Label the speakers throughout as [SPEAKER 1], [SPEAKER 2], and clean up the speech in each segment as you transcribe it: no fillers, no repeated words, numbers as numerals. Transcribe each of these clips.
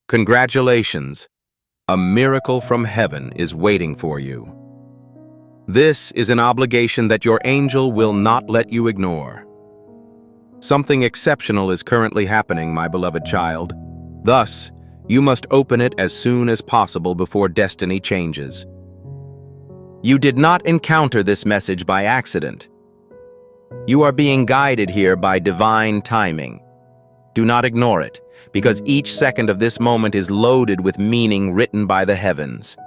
[SPEAKER 1] Congratulations! A miracle from heaven is waiting for you. This is an obligation that your angel will not let you ignore. Something exceptional is currently happening, my beloved child. Thus, you must open it as soon as possible before destiny changes. You did not encounter this message by accident. You are being guided here by divine timing. Do not ignore it, because each second of this moment is loaded with meaning written by the heavens.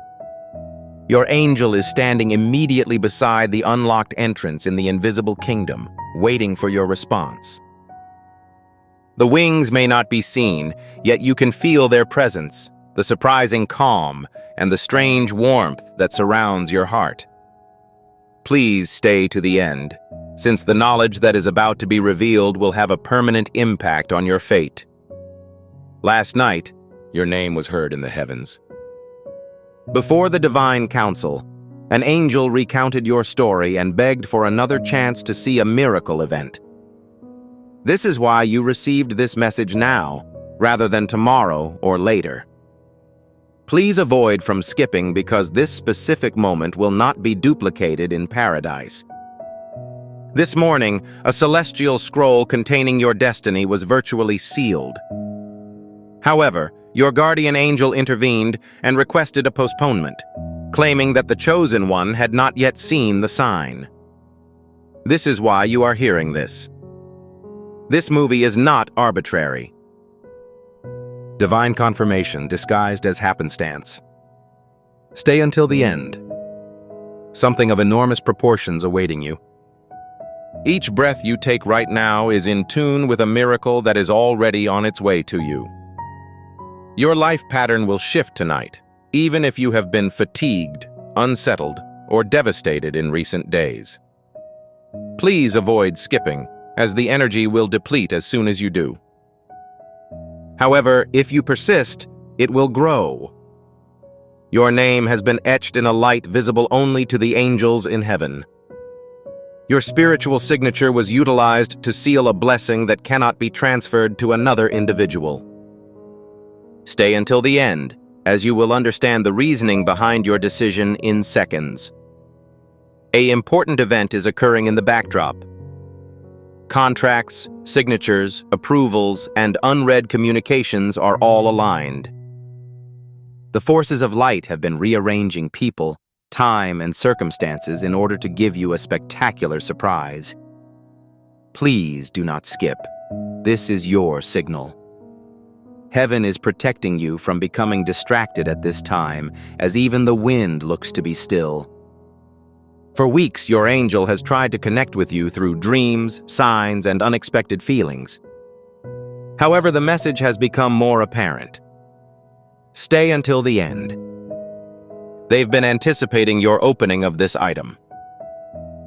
[SPEAKER 1] Your angel is standing immediately beside the unlocked entrance in the invisible kingdom, waiting for your response. The wings may not be seen, yet you can feel their presence, the surprising calm, and the strange warmth that surrounds your heart. Please stay to the end, since the knowledge that is about to be revealed will have a permanent impact on your fate. Last night, your name was heard in the heavens. Before the divine council, an angel recounted your story and begged for another chance to see a miracle event. This is why you received this message now, rather than tomorrow or later. Please avoid from skipping because this specific moment will not be duplicated in paradise. This morning, a celestial scroll containing your destiny was virtually sealed. However, your guardian angel intervened and requested a postponement, claiming that the chosen one had not yet seen the sign. This is why you are hearing this. This movie is not arbitrary. Divine confirmation disguised as happenstance. Stay until the end. Something of enormous proportions awaiting you. Each breath you take right now is in tune with a miracle that is already on its way to you. Your life pattern will shift tonight, even if you have been fatigued, unsettled, or devastated in recent days. Please avoid skipping, as the energy will deplete as soon as you do. However, if you persist, it will grow. Your name has been etched in a light visible only to the angels in heaven. Your spiritual signature was utilized to seal a blessing that cannot be transferred to another individual. Stay until the end, as you will understand the reasoning behind your decision in seconds. An important event is occurring in the backdrop. Contracts, signatures, approvals, and unread communications are all aligned. The forces of light have been rearranging people, time, and circumstances in order to give you a spectacular surprise. Please do not skip. This is your signal. Heaven is protecting you from becoming distracted at this time, as even the wind looks to be still. For weeks, your angel has tried to connect with you through dreams, signs, and unexpected feelings. However, the message has become more apparent. Stay until the end. They've been anticipating your opening of this item.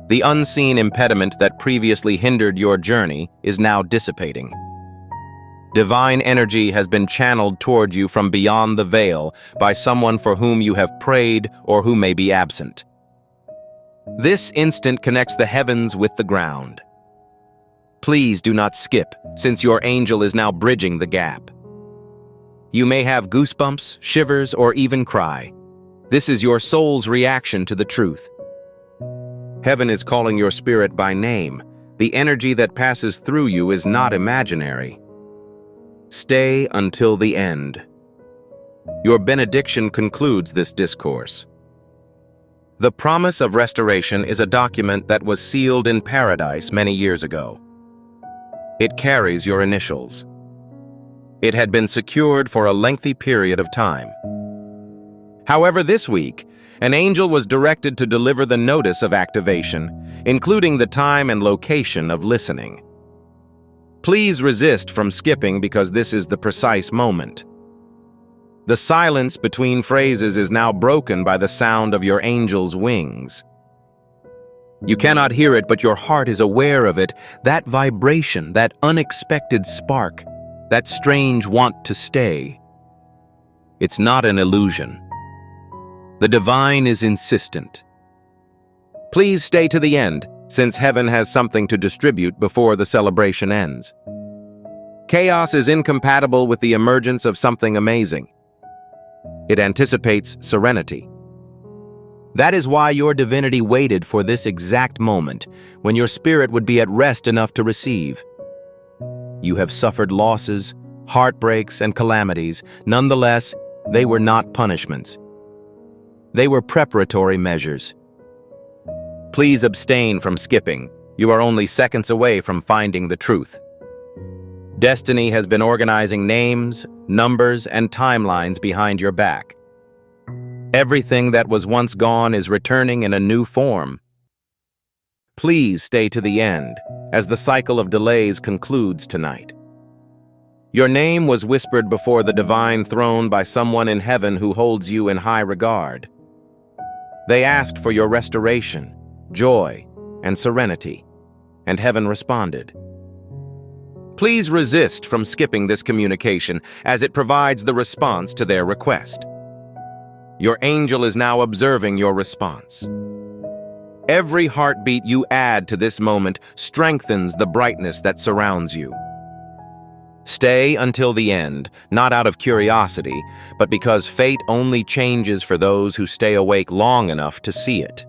[SPEAKER 1] The unseen impediment that previously hindered your journey is now dissipating. Divine energy has been channeled toward you from beyond the veil by someone for whom you have prayed or who may be absent. This instant connects the heavens with the ground. Please do not skip, since your angel is now bridging the gap. You may have goosebumps, shivers, or even cry. This is your soul's reaction to the truth. Heaven is calling your spirit by name. The energy that passes through you is not imaginary. Stay until the end. Your benediction concludes this discourse. The promise of restoration is a document that was sealed in paradise many years ago. It carries your initials. It had been secured for a lengthy period of time. However, this week, an angel was directed to deliver the notice of activation, including the time and location of listening. Please resist from skipping because this is the precise moment. The silence between phrases is now broken by the sound of your angel's wings. You cannot hear it, but your heart is aware of it, that vibration, that unexpected spark, that strange want to stay. It's not an illusion. The divine is insistent. Please stay to the end, since heaven has something to distribute before the celebration ends. Chaos is incompatible with the emergence of something amazing. It anticipates serenity. That is why your divinity waited for this exact moment, when your spirit would be at rest enough to receive. You have suffered losses, heartbreaks, and calamities. Nonetheless, they were not punishments. They were preparatory measures. Please abstain from skipping. You are only seconds away from finding the truth. Destiny has been organizing names, numbers, and timelines behind your back. Everything that was once gone is returning in a new form. Please stay to the end, as the cycle of delays concludes tonight. Your name was whispered before the divine throne by someone in heaven who holds you in high regard. They asked for your restoration, joy, and serenity, and heaven responded. Please resist from skipping this communication, as it provides the response to their request. Your angel is now observing your response. Every heartbeat you add to this moment strengthens the brightness that surrounds you. Stay until the end, not out of curiosity, but because fate only changes for those who stay awake long enough to see it.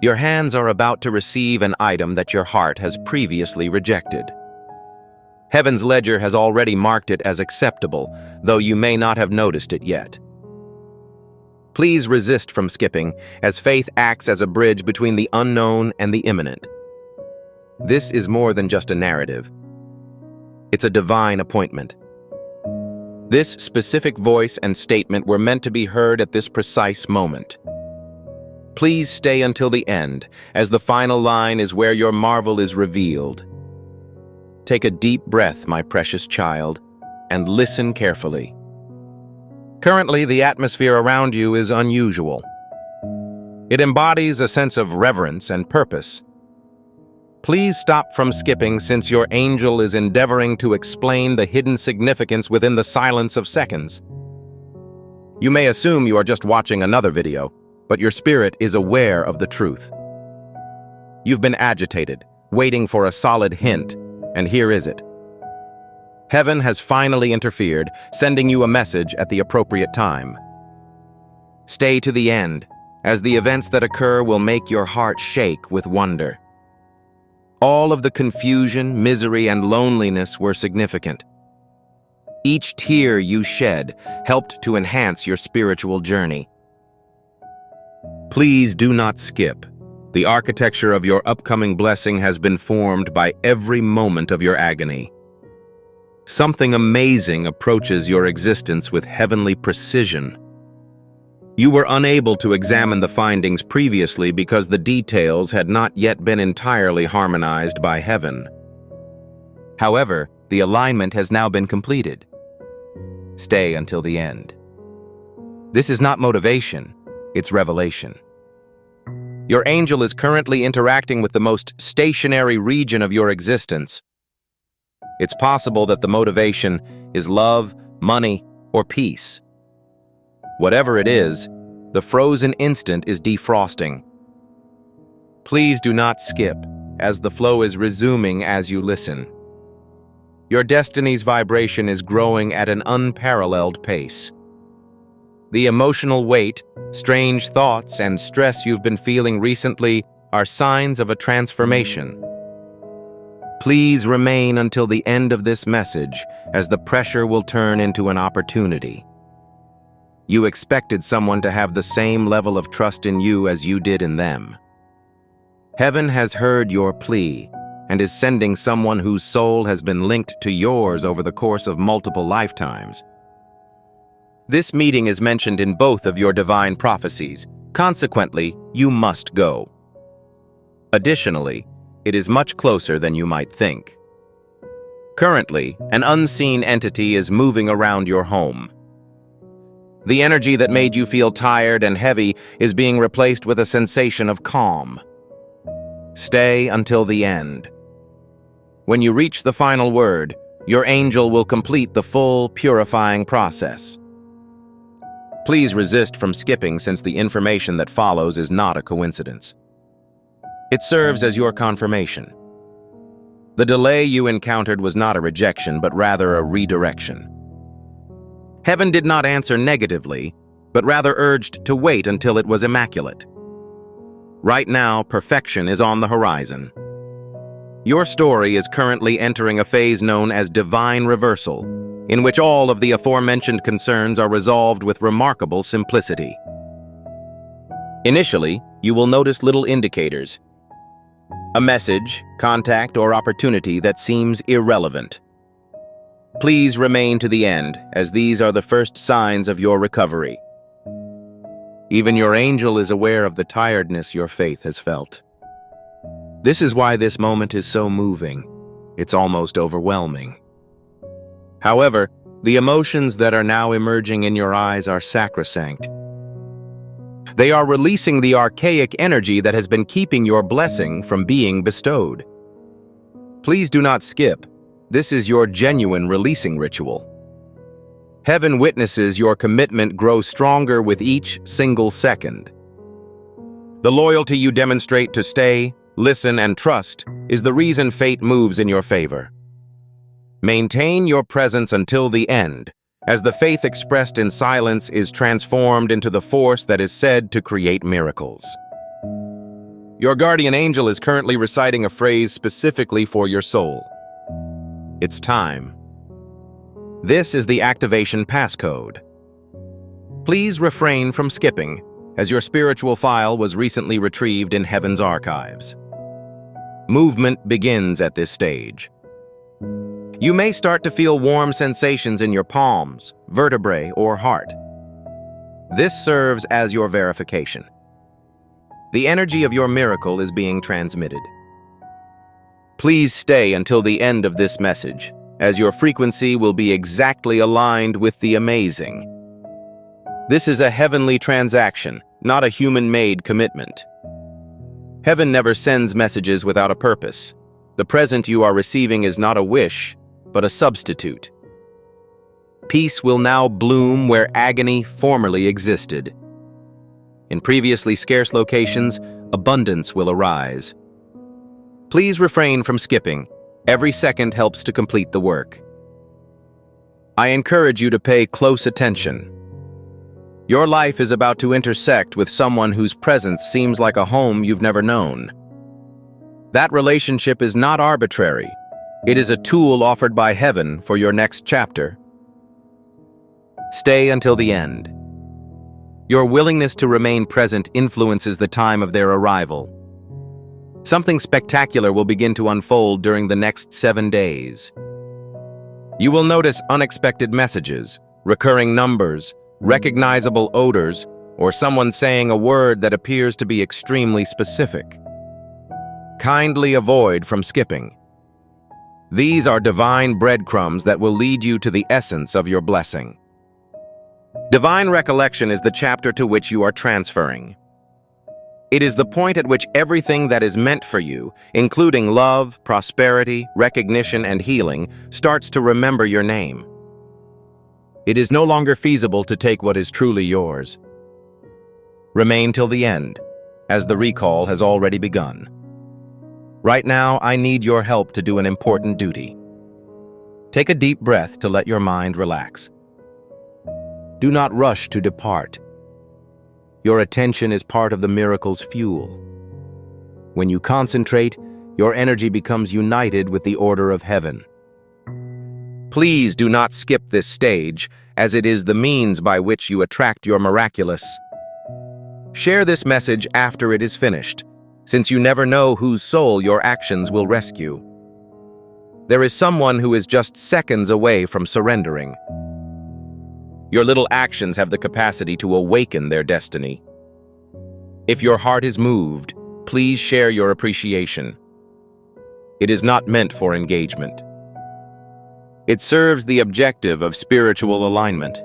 [SPEAKER 1] Your hands are about to receive an item that your heart has previously rejected. Heaven's ledger has already marked it as acceptable, though you may not have noticed it yet. Please resist from skipping, as faith acts as a bridge between the unknown and the imminent. This is more than just a narrative. It's a divine appointment. This specific voice and statement were meant to be heard at this precise moment. Please stay until the end, as the final line is where your marvel is revealed. Take a deep breath, my precious child, and listen carefully. Currently, the atmosphere around you is unusual. It embodies a sense of reverence and purpose. Please stop from skipping, since your angel is endeavoring to explain the hidden significance within the silence of seconds. You may assume you are just watching another video, but your spirit is aware of the truth. You've been agitated, waiting for a solid hint, and here is it. Heaven has finally interfered, sending you a message at the appropriate time. Stay to the end, as the events that occur will make your heart shake with wonder. All of the confusion, misery, and loneliness were significant. Each tear you shed helped to enhance your spiritual journey. Please do not skip. The architecture of your upcoming blessing has been formed by every moment of your agony. Something amazing approaches your existence with heavenly precision. You were unable to examine the findings previously because the details had not yet been entirely harmonized by heaven. However, the alignment has now been completed. Stay until the end. This is not motivation, it's revelation. Your angel is currently interacting with the most stationary region of your existence. It's possible that the motivation is love, money, or peace. Whatever it is, the frozen instant is defrosting. Please do not skip, as the flow is resuming as you listen. Your destiny's vibration is growing at an unparalleled pace. The emotional weight, strange thoughts, and stress you've been feeling recently are signs of a transformation. Please remain until the end of this message, as the pressure will turn into an opportunity. You expected someone to have the same level of trust in you as you did in them. Heaven has heard your plea and is sending someone whose soul has been linked to yours over the course of multiple lifetimes. This meeting is mentioned in both of your divine prophecies. Consequently, you must go. Additionally, it is much closer than you might think. Currently, an unseen entity is moving around your home. The energy that made you feel tired and heavy is being replaced with a sensation of calm. Stay until the end. When you reach the final word, your angel will complete the full purifying process. Please resist from skipping, since the information that follows is not a coincidence. It serves as your confirmation. The delay you encountered was not a rejection, but rather a redirection. Heaven did not answer negatively, but rather urged to wait until it was immaculate. Right now, perfection is on the horizon. Your story is currently entering a phase known as divine reversal, in which all of the aforementioned concerns are resolved with remarkable simplicity. Initially, you will notice little indicators. A message, contact, or opportunity that seems irrelevant. Please remain to the end, as these are the first signs of your recovery. Even your angel is aware of the tiredness your faith has felt. This is why this moment is so moving. It's almost overwhelming. However, the emotions that are now emerging in your eyes are sacrosanct. They are releasing the archaic energy that has been keeping your blessing from being bestowed. Please do not skip. This is your genuine releasing ritual. Heaven witnesses your commitment grow stronger with each single second. The loyalty you demonstrate to stay, listen, and trust is the reason fate moves in your favor. Maintain your presence until the end, as the faith expressed in silence is transformed into the force that is said to create miracles. Your guardian angel is currently reciting a phrase specifically for your soul. It's time. This is the activation passcode. Please refrain from skipping, as your spiritual file was recently retrieved in Heaven's archives. Movement begins at this stage. You may start to feel warm sensations in your palms, vertebrae, or heart. This serves as your verification. The energy of your miracle is being transmitted. Please stay until the end of this message, as your frequency will be exactly aligned with the amazing. This is a heavenly transaction, not a human-made commitment. Heaven never sends messages without a purpose. The present you are receiving is not a wish, but a substitute. Peace will now bloom where agony formerly existed. In previously scarce locations, abundance will arise. Please refrain from skipping. Every second helps to complete the work. I encourage you to pay close attention. Your life is about to intersect with someone whose presence seems like a home you've never known. That relationship is not arbitrary. It is a tool offered by Heaven for your next chapter. Stay until the end. Your willingness to remain present influences the time of their arrival. Something spectacular will begin to unfold during the next 7 days. You will notice unexpected messages, recurring numbers, recognizable odors, or someone saying a word that appears to be extremely specific. Kindly avoid from skipping. These are divine breadcrumbs that will lead you to the essence of your blessing. Divine recollection is the chapter to which you are transferring. It is the point at which everything that is meant for you, including love, prosperity, recognition, and healing, starts to remember your name. It is no longer feasible to take what is truly yours. Remain till the end, as the recall has already begun. Right now, I need your help to do an important duty. Take a deep breath to let your mind relax. Do not rush to depart. Your attention is part of the miracle's fuel. When you concentrate, your energy becomes united with the order of heaven. Please do not skip this stage, as it is the means by which you attract your miraculous. Share this message after it is finished, since you never know whose soul your actions will rescue. There is someone who is just seconds away from surrendering. Your little actions have the capacity to awaken their destiny. If your heart is moved, please share your appreciation. It is not meant for engagement. It serves the objective of spiritual alignment.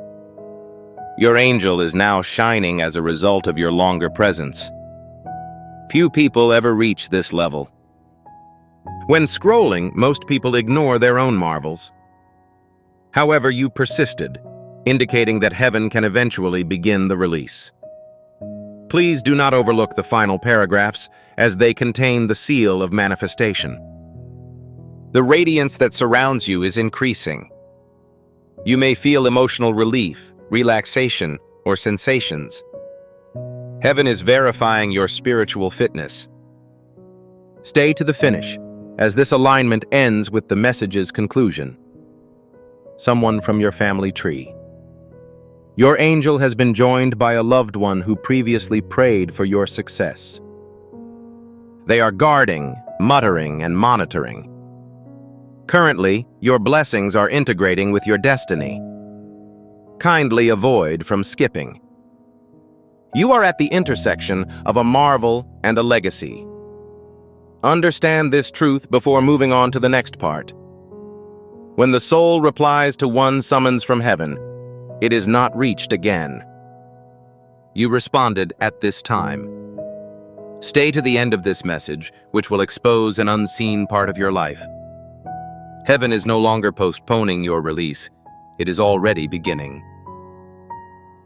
[SPEAKER 1] Your angel is now shining as a result of your longer presence. Few people ever reach this level. When scrolling, most people ignore their own marvels. However, you persisted, indicating that heaven can eventually begin the release. Please do not overlook the final paragraphs, as they contain the seal of manifestation. The radiance that surrounds you is increasing. You may feel emotional relief, relaxation, or sensations. Heaven is verifying your spiritual fitness. Stay to the finish, as this alignment ends with the message's conclusion. Someone from your family tree. Your angel has been joined by a loved one who previously prayed for your success. They are guarding, muttering, and monitoring. Currently, your blessings are integrating with your destiny. Kindly avoid from skipping. You are at the intersection of a marvel and a legacy. Understand this truth before moving on to the next part. When the soul replies to one summons from heaven, it is not reached again. You responded at this time. Stay to the end of this message, which will expose an unseen part of your life. Heaven is no longer postponing your release. It is already beginning.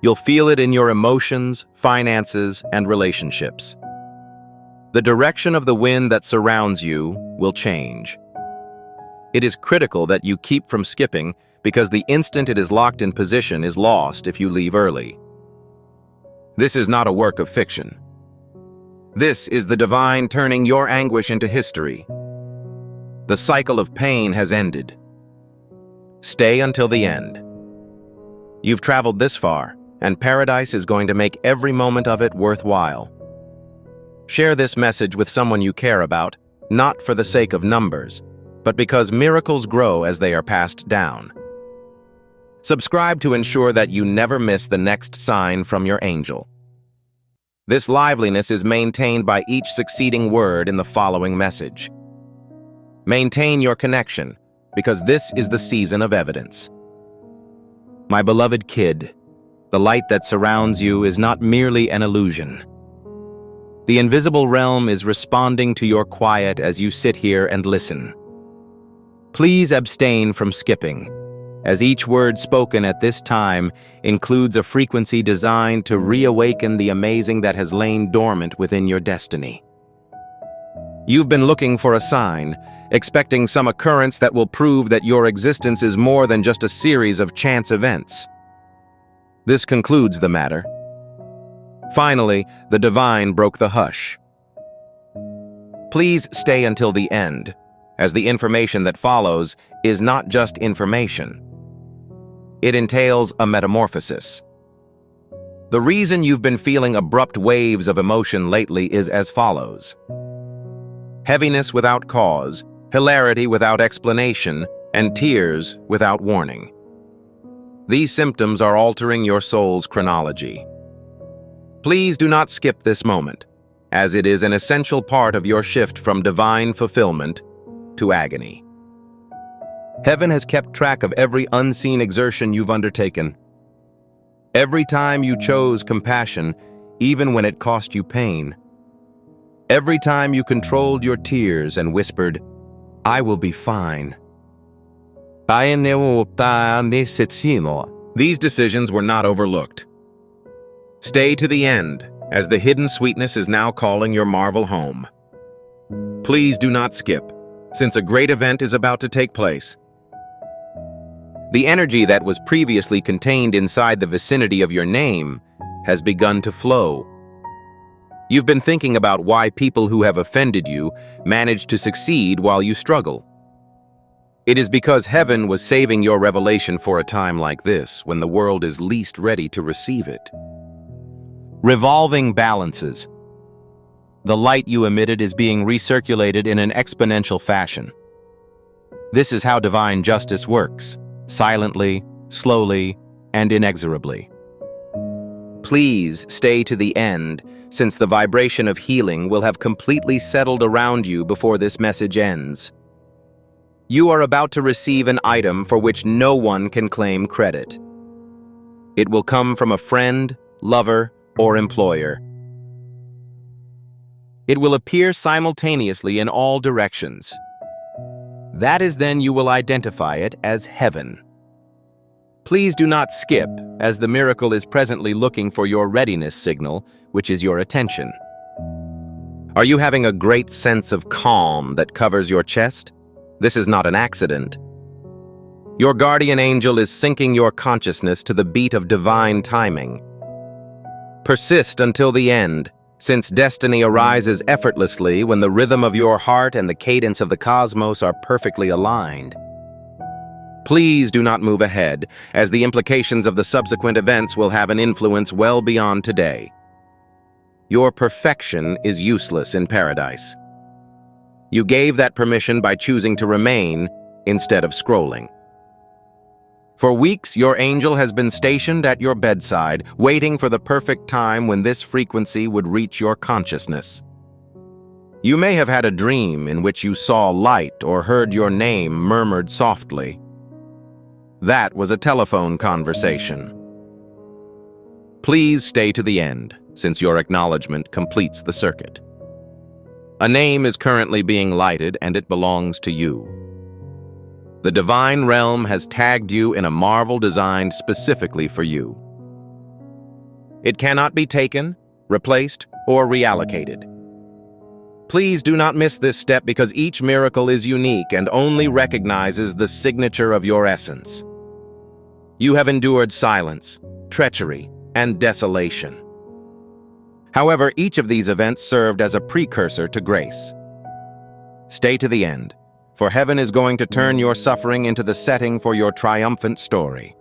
[SPEAKER 1] You'll feel it in your emotions, finances, and relationships. The direction of the wind that surrounds you will change. It is critical that you keep from skipping because the instant it is locked in position is lost if you leave early. This is not a work of fiction. This is the divine turning your anguish into history. The cycle of pain has ended. Stay until the end. You've traveled this far, and paradise is going to make every moment of it worthwhile. Share this message with someone you care about, not for the sake of numbers, but because miracles grow as they are passed down. Subscribe to ensure that you never miss the next sign from your angel. This liveliness is maintained by each succeeding word in the following message. Maintain your connection, because this is the season of evidence. My beloved kid, the light that surrounds you is not merely an illusion. The invisible realm is responding to your quiet as you sit here and listen. Please abstain from skipping, as each word spoken at this time includes a frequency designed to reawaken the amazing that has lain dormant within your destiny. You've been looking for a sign, expecting some occurrence that will prove that your existence is more than just a series of chance events. This concludes the matter. Finally, the divine broke the hush. Please stay until the end, as the information that follows is not just information. It entails a metamorphosis. The reason you've been feeling abrupt waves of emotion lately is as follows. Heaviness without cause, hilarity without explanation, and tears without warning. These symptoms are altering your soul's chronology. Please do not skip this moment, as it is an essential part of your shift from divine fulfillment to agony. Heaven has kept track of every unseen exertion you've undertaken. Every time you chose compassion, even when it cost you pain. Every time you controlled your tears and whispered, "I will be fine." These decisions were not overlooked. Stay to the end, as the hidden sweetness is now calling your marvel home. Please do not skip, since a great event is about to take place. The energy that was previously contained inside the vicinity of your name has begun to flow. You've been thinking about why people who have offended you manage to succeed while you struggle. It is because heaven was saving your revelation for a time like this, when the world is least ready to receive it. Revolving balances. The light you emitted is being recirculated in an exponential fashion. This is how divine justice works, silently, slowly, and inexorably. Please stay to the end, since the vibration of healing will have completely settled around you before this message ends. You are about to receive an item for which no one can claim credit. It will come from a friend, lover, or employer. It will appear simultaneously in all directions. That is then you will identify it as heaven. Please do not skip, as the miracle is presently looking for your readiness signal, which is your attention. Are you having a great sense of calm that covers your chest? This is not an accident. Your guardian angel is syncing your consciousness to the beat of divine timing. Persist until the end, since destiny arises effortlessly when the rhythm of your heart and the cadence of the cosmos are perfectly aligned. Please do not move ahead, as the implications of the subsequent events will have an influence well beyond today. Your perfection is useless in paradise. You gave that permission by choosing to remain instead of scrolling. For weeks, your angel has been stationed at your bedside, waiting for the perfect time when this frequency would reach your consciousness. You may have had a dream in which you saw light or heard your name murmured softly. That was a telephone conversation. Please stay to the end, since your acknowledgement completes the circuit. A name is currently being lighted, and it belongs to you. The divine realm has tagged you in a marvel designed specifically for you. It cannot be taken, replaced, or reallocated. Please do not miss this step, because each miracle is unique and only recognizes the signature of your essence. You have endured silence, treachery, and desolation. However, each of these events served as a precursor to grace. Stay to the end, for heaven is going to turn your suffering into the setting for your triumphant story.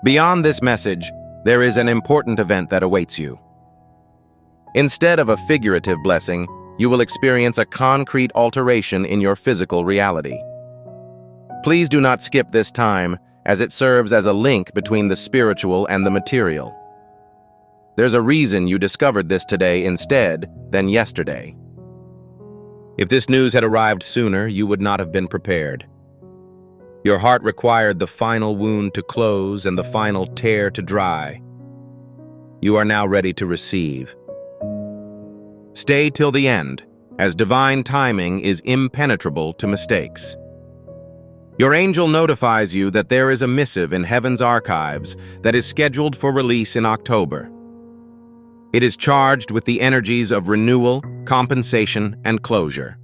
[SPEAKER 1] Beyond this message, there is an important event that awaits you. Instead of a figurative blessing, you will experience a concrete alteration in your physical reality. Please do not skip this time, as it serves as a link between the spiritual and the material. There's a reason you discovered this today instead than yesterday. If this news had arrived sooner, you would not have been prepared. Your heart required the final wound to close and the final tear to dry. You are now ready to receive. Stay till the end, as divine timing is impenetrable to mistakes. Your angel notifies you that there is a missive in heaven's archives that is scheduled for release in October. It is charged with the energies of renewal, compensation, and closure.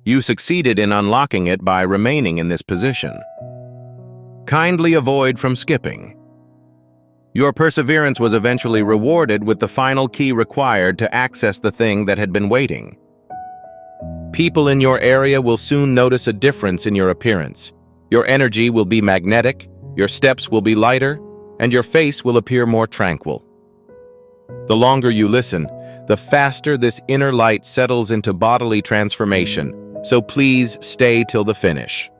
[SPEAKER 1] You succeeded in unlocking it by remaining in this position. Kindly avoid from skipping. Your perseverance was eventually rewarded with the final key required to access the thing that had been waiting. People in your area will soon notice a difference in your appearance. Your energy will be magnetic, your steps will be lighter, and your face will appear more tranquil. The longer you listen, the faster this inner light settles into bodily transformation, so please stay till the finish.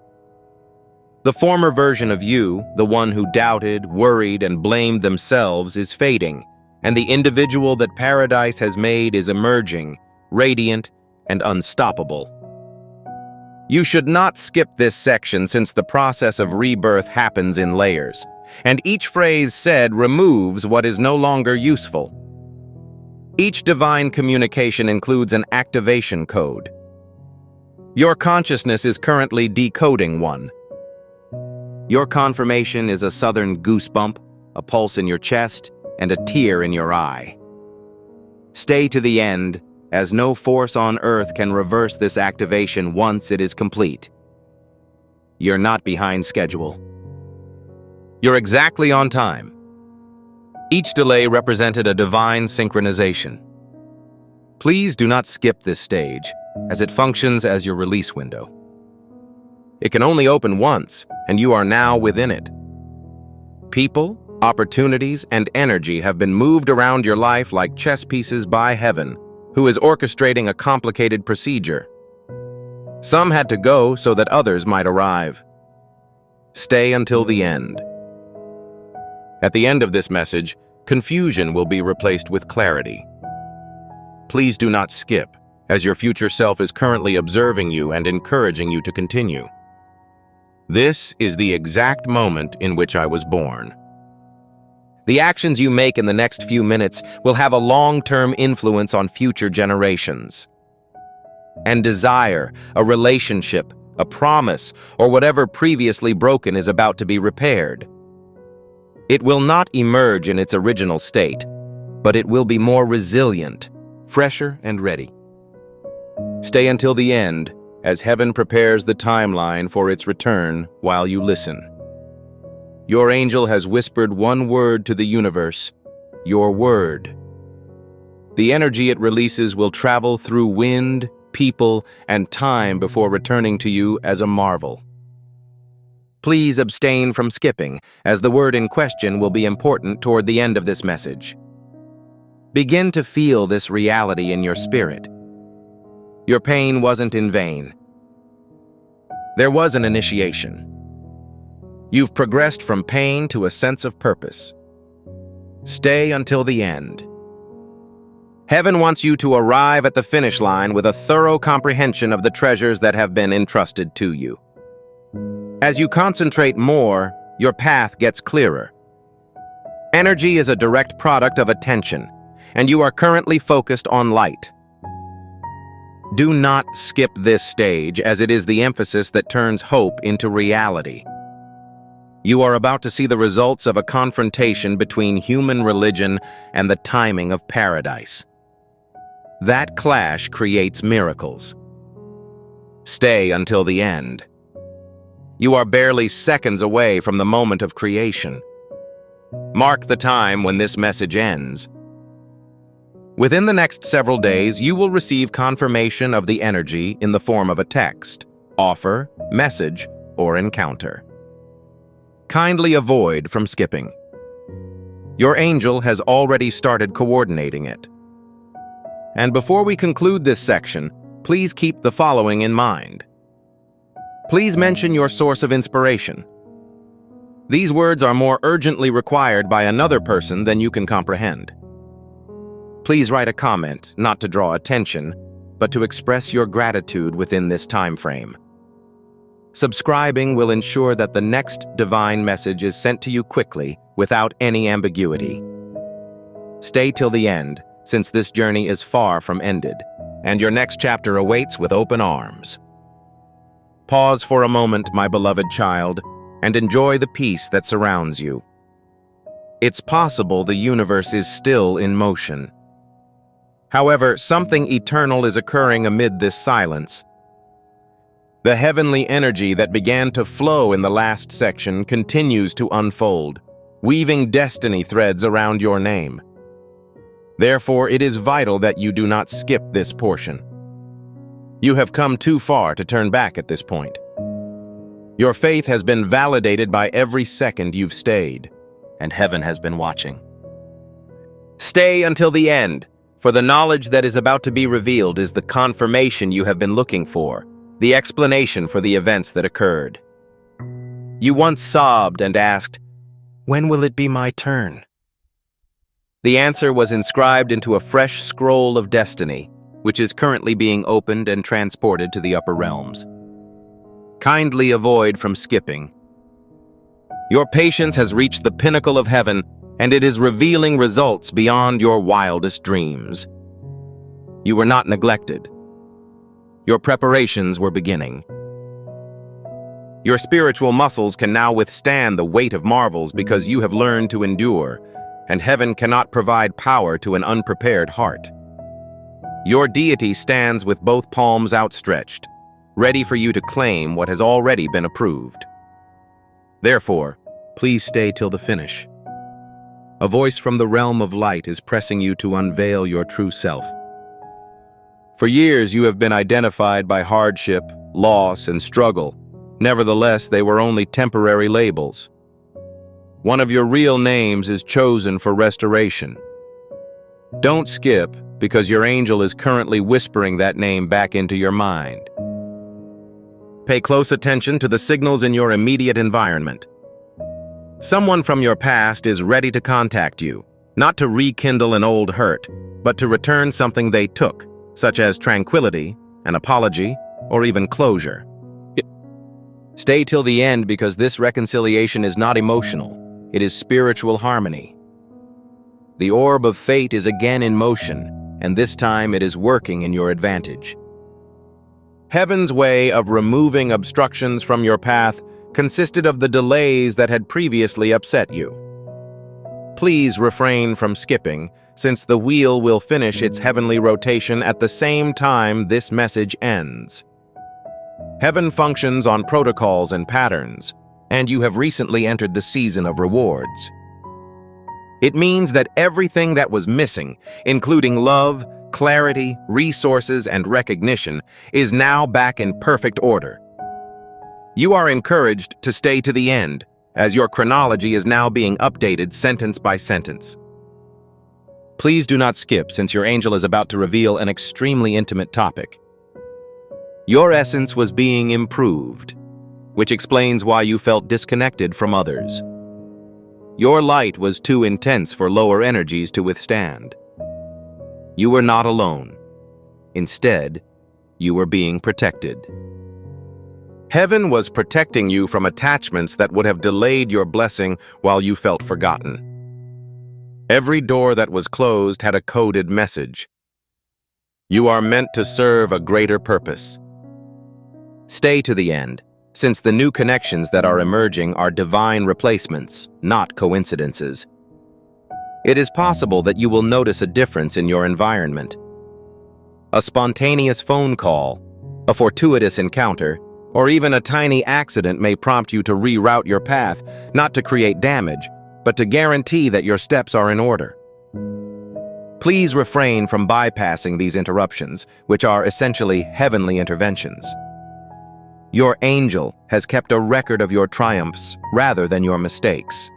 [SPEAKER 1] The former version of you, the one who doubted, worried, and blamed themselves, is fading, and the individual that paradise has made is emerging, radiant and unstoppable. You should not skip this section, since the process of rebirth happens in layers, and each phrase said removes what is no longer useful. Each divine communication includes an activation code. Your consciousness is currently decoding one. Your confirmation is a southern goosebump, a pulse in your chest, and a tear in your eye. Stay to the end, as no force on earth can reverse this activation once it is complete. You're not behind schedule. You're exactly on time. Each delay represented a divine synchronization. Please do not skip this stage, as it functions as your release window. It can only open once, and you are now within it. People, opportunities, and energy have been moved around your life like chess pieces by heaven, who is orchestrating a complicated procedure. Some had to go so that others might arrive. Stay until the end. At the end of this message, confusion will be replaced with clarity. Please do not skip, as your future self is currently observing you and encouraging you to continue. This is the exact moment in which I was born. The actions you make in the next few minutes will have a long-term influence on future generations. And desire, a relationship, a promise, or whatever previously broken is about to be repaired. It will not emerge in its original state, but it will be more resilient, fresher, and ready. Stay until the end, as heaven prepares the timeline for its return while you listen. Your angel has whispered one word to the universe, your word. The energy it releases will travel through wind, people, and time before returning to you as a marvel. Please abstain from skipping, as the word in question will be important toward the end of this message. Begin to feel this reality in your spirit. Your pain wasn't in vain. There was an initiation. You've progressed from pain to a sense of purpose. Stay until the end. Heaven wants you to arrive at the finish line with a thorough comprehension of the treasures that have been entrusted to you. As you concentrate more, your path gets clearer. Energy is a direct product of attention, and you are currently focused on light. Do not skip this stage, as it is the emphasis that turns hope into reality. You are about to see the results of a confrontation between human religion and the timing of paradise. That clash creates miracles. Stay until the end. You are barely seconds away from the moment of creation. Mark the time when this message ends. Within the next several days, you will receive confirmation of the energy in the form of a text, offer, message, or encounter. Kindly avoid from skipping. Your angel has already started coordinating it. And before we conclude this section, please keep the following in mind. Please mention your source of inspiration. These words are more urgently required by another person than you can comprehend. Please write a comment, not to draw attention, but to express your gratitude within this time frame. Subscribing will ensure that the next divine message is sent to you quickly, without any ambiguity. Stay till the end, since this journey is far from ended, and your next chapter awaits with open arms. Pause for a moment, my beloved child, and enjoy the peace that surrounds you. It's possible the universe is still in motion. However, something eternal is occurring amid this silence. The heavenly energy that began to flow in the last section continues to unfold, weaving destiny threads around your name. Therefore, it is vital that you do not skip this portion. You have come too far to turn back at this point. Your faith has been validated by every second you've stayed, and heaven has been watching. Stay until the end, for the knowledge that is about to be revealed is the confirmation you have been looking for, the explanation for the events that occurred. You once sobbed and asked, "When will it be my turn?" The answer was inscribed into a fresh scroll of destiny, which is currently being opened and transported to the upper realms. Kindly avoid from skipping. Your patience has reached the pinnacle of heaven, and it is revealing results beyond your wildest dreams. You were not neglected. Your preparations were beginning. Your spiritual muscles can now withstand the weight of marvels because you have learned to endure, and heaven cannot provide power to an unprepared heart. Your deity stands with both palms outstretched, ready for you to claim what has already been approved. Therefore, please stay till the finish. A voice from the realm of light is pressing you to unveil your true self. For years, you have been identified by hardship, loss, and struggle. Nevertheless, they were only temporary labels. One of your real names is chosen for restoration. Don't skip, because your angel is currently whispering that name back into your mind. Pay close attention to the signals in your immediate environment. Someone from your past is ready to contact you, not to rekindle an old hurt, but to return something they took, such as tranquility, an apology, or even closure. Stay till the end, because this reconciliation is not emotional, it is spiritual harmony. The orb of fate is again in motion, and this time it is working in your advantage. Heaven's way of removing obstructions from your path consisted of the delays that had previously upset you. Please refrain from skipping, since the wheel will finish its heavenly rotation at the same time this message ends. Heaven functions on protocols and patterns, and you have recently entered the season of rewards. It means that everything that was missing, including love, clarity, resources, and recognition, is now back in perfect order. You are encouraged to stay to the end, as your chronology is now being updated sentence by sentence. Please do not skip, since your angel is about to reveal an extremely intimate topic. Your essence was being improved, which explains why you felt disconnected from others. Your light was too intense for lower energies to withstand. You were not alone. Instead, you were being protected. Heaven was protecting you from attachments that would have delayed your blessing while you felt forgotten. Every door that was closed had a coded message. You are meant to serve a greater purpose. Stay to the end, since the new connections that are emerging are divine replacements, not coincidences. It is possible that you will notice a difference in your environment. A spontaneous phone call, a fortuitous encounter, or even a tiny accident may prompt you to reroute your path, not to create damage, but to guarantee that your steps are in order. Please refrain from bypassing these interruptions, which are essentially heavenly interventions. Your angel has kept a record of your triumphs rather than your mistakes.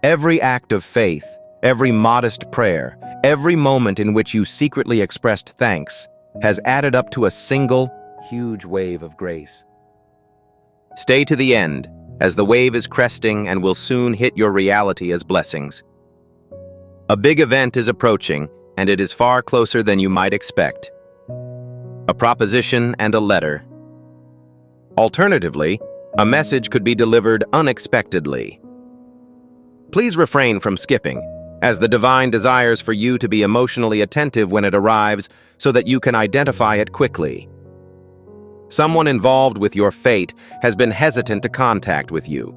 [SPEAKER 1] Every act of faith, every modest prayer, every moment in which you secretly expressed thanks has added up to a single, huge wave of grace. Stay to the end, as the wave is cresting and will soon hit your reality as blessings. A big event is approaching, and it is far closer than you might expect. A proposition and a letter. Alternatively, a message could be delivered unexpectedly. Please refrain from skipping, as the divine desires for you to be emotionally attentive when it arrives so that you can identify it quickly. Someone involved with your fate has been hesitant to contact with you.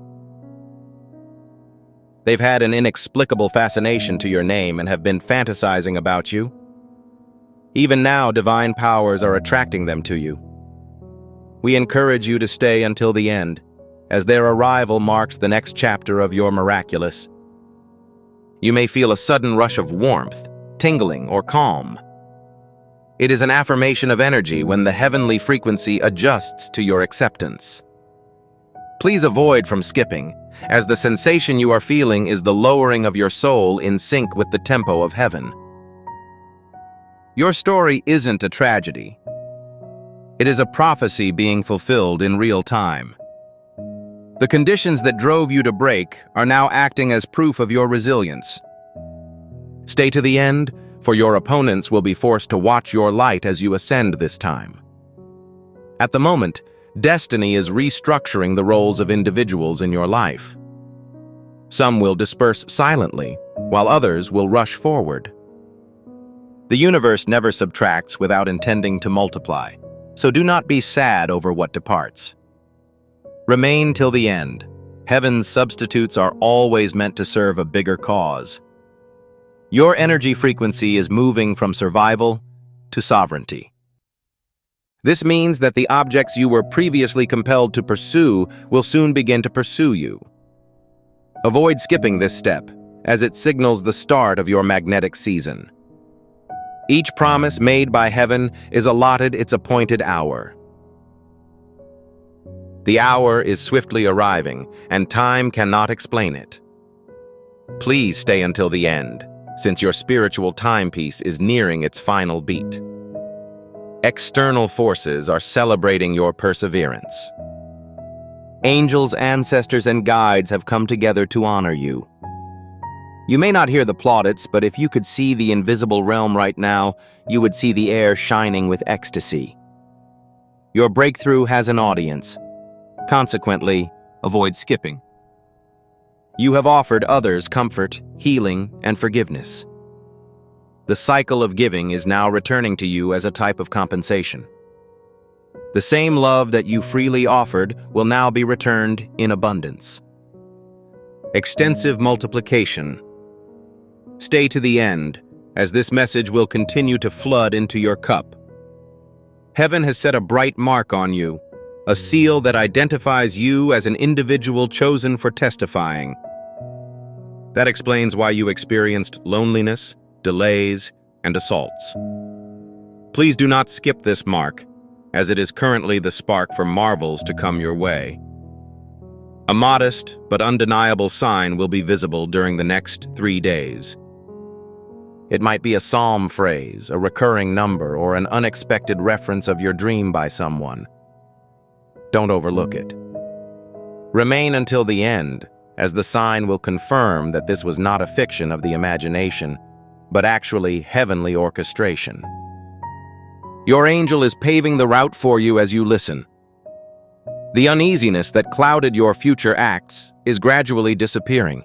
[SPEAKER 1] They've had an inexplicable fascination to your name and have been fantasizing about you. Even now, divine powers are attracting them to you. We encourage you to stay until the end, as their arrival marks the next chapter of your miraculous. You may feel a sudden rush of warmth, tingling, or calm. It is an affirmation of energy when the heavenly frequency adjusts to your acceptance. Please avoid from skipping, as the sensation you are feeling is the lowering of your soul in sync with the tempo of heaven. Your story isn't a tragedy. It is a prophecy being fulfilled in real time. The conditions that drove you to break are now acting as proof of your resilience. Stay to the end, for your opponents will be forced to watch your light as you ascend this time. At the moment, destiny is restructuring the roles of individuals in your life. Some will disperse silently, while others will rush forward. The universe never subtracts without intending to multiply, so do not be sad over what departs. Remain till the end. Heaven's substitutes are always meant to serve a bigger cause. Your energy frequency is moving from survival to sovereignty. This means that the objects you were previously compelled to pursue will soon begin to pursue you. Avoid skipping this step, as it signals the start of your magnetic season. Each promise made by heaven is allotted its appointed hour. The hour is swiftly arriving, and time cannot explain it. Please stay until the end, since your spiritual timepiece is nearing its final beat. External forces are celebrating your perseverance. Angels, ancestors, and guides have come together to honor you. You may not hear the plaudits, but if you could see the invisible realm right now, you would see the air shining with ecstasy. Your breakthrough has an audience. Consequently, avoid skipping. You have offered others comfort, healing, and forgiveness. The cycle of giving is now returning to you as a type of compensation. The same love that you freely offered will now be returned in abundance. Extensive multiplication. Stay to the end, as this message will continue to flood into your cup. Heaven has set a bright mark on you, a seal that identifies you as an individual chosen for testifying. That explains why you experienced loneliness, delays, and assaults. Please do not skip this mark, as it is currently the spark for marvels to come your way. A modest but undeniable sign will be visible during the next 3 days. It might be a psalm phrase, a recurring number, or an unexpected reference of your dream by someone. Don't overlook it. Remain until the end, as the sign will confirm that this was not a fiction of the imagination, but actually heavenly orchestration. Your angel is paving the route for you as you listen. The uneasiness that clouded your future acts is gradually disappearing.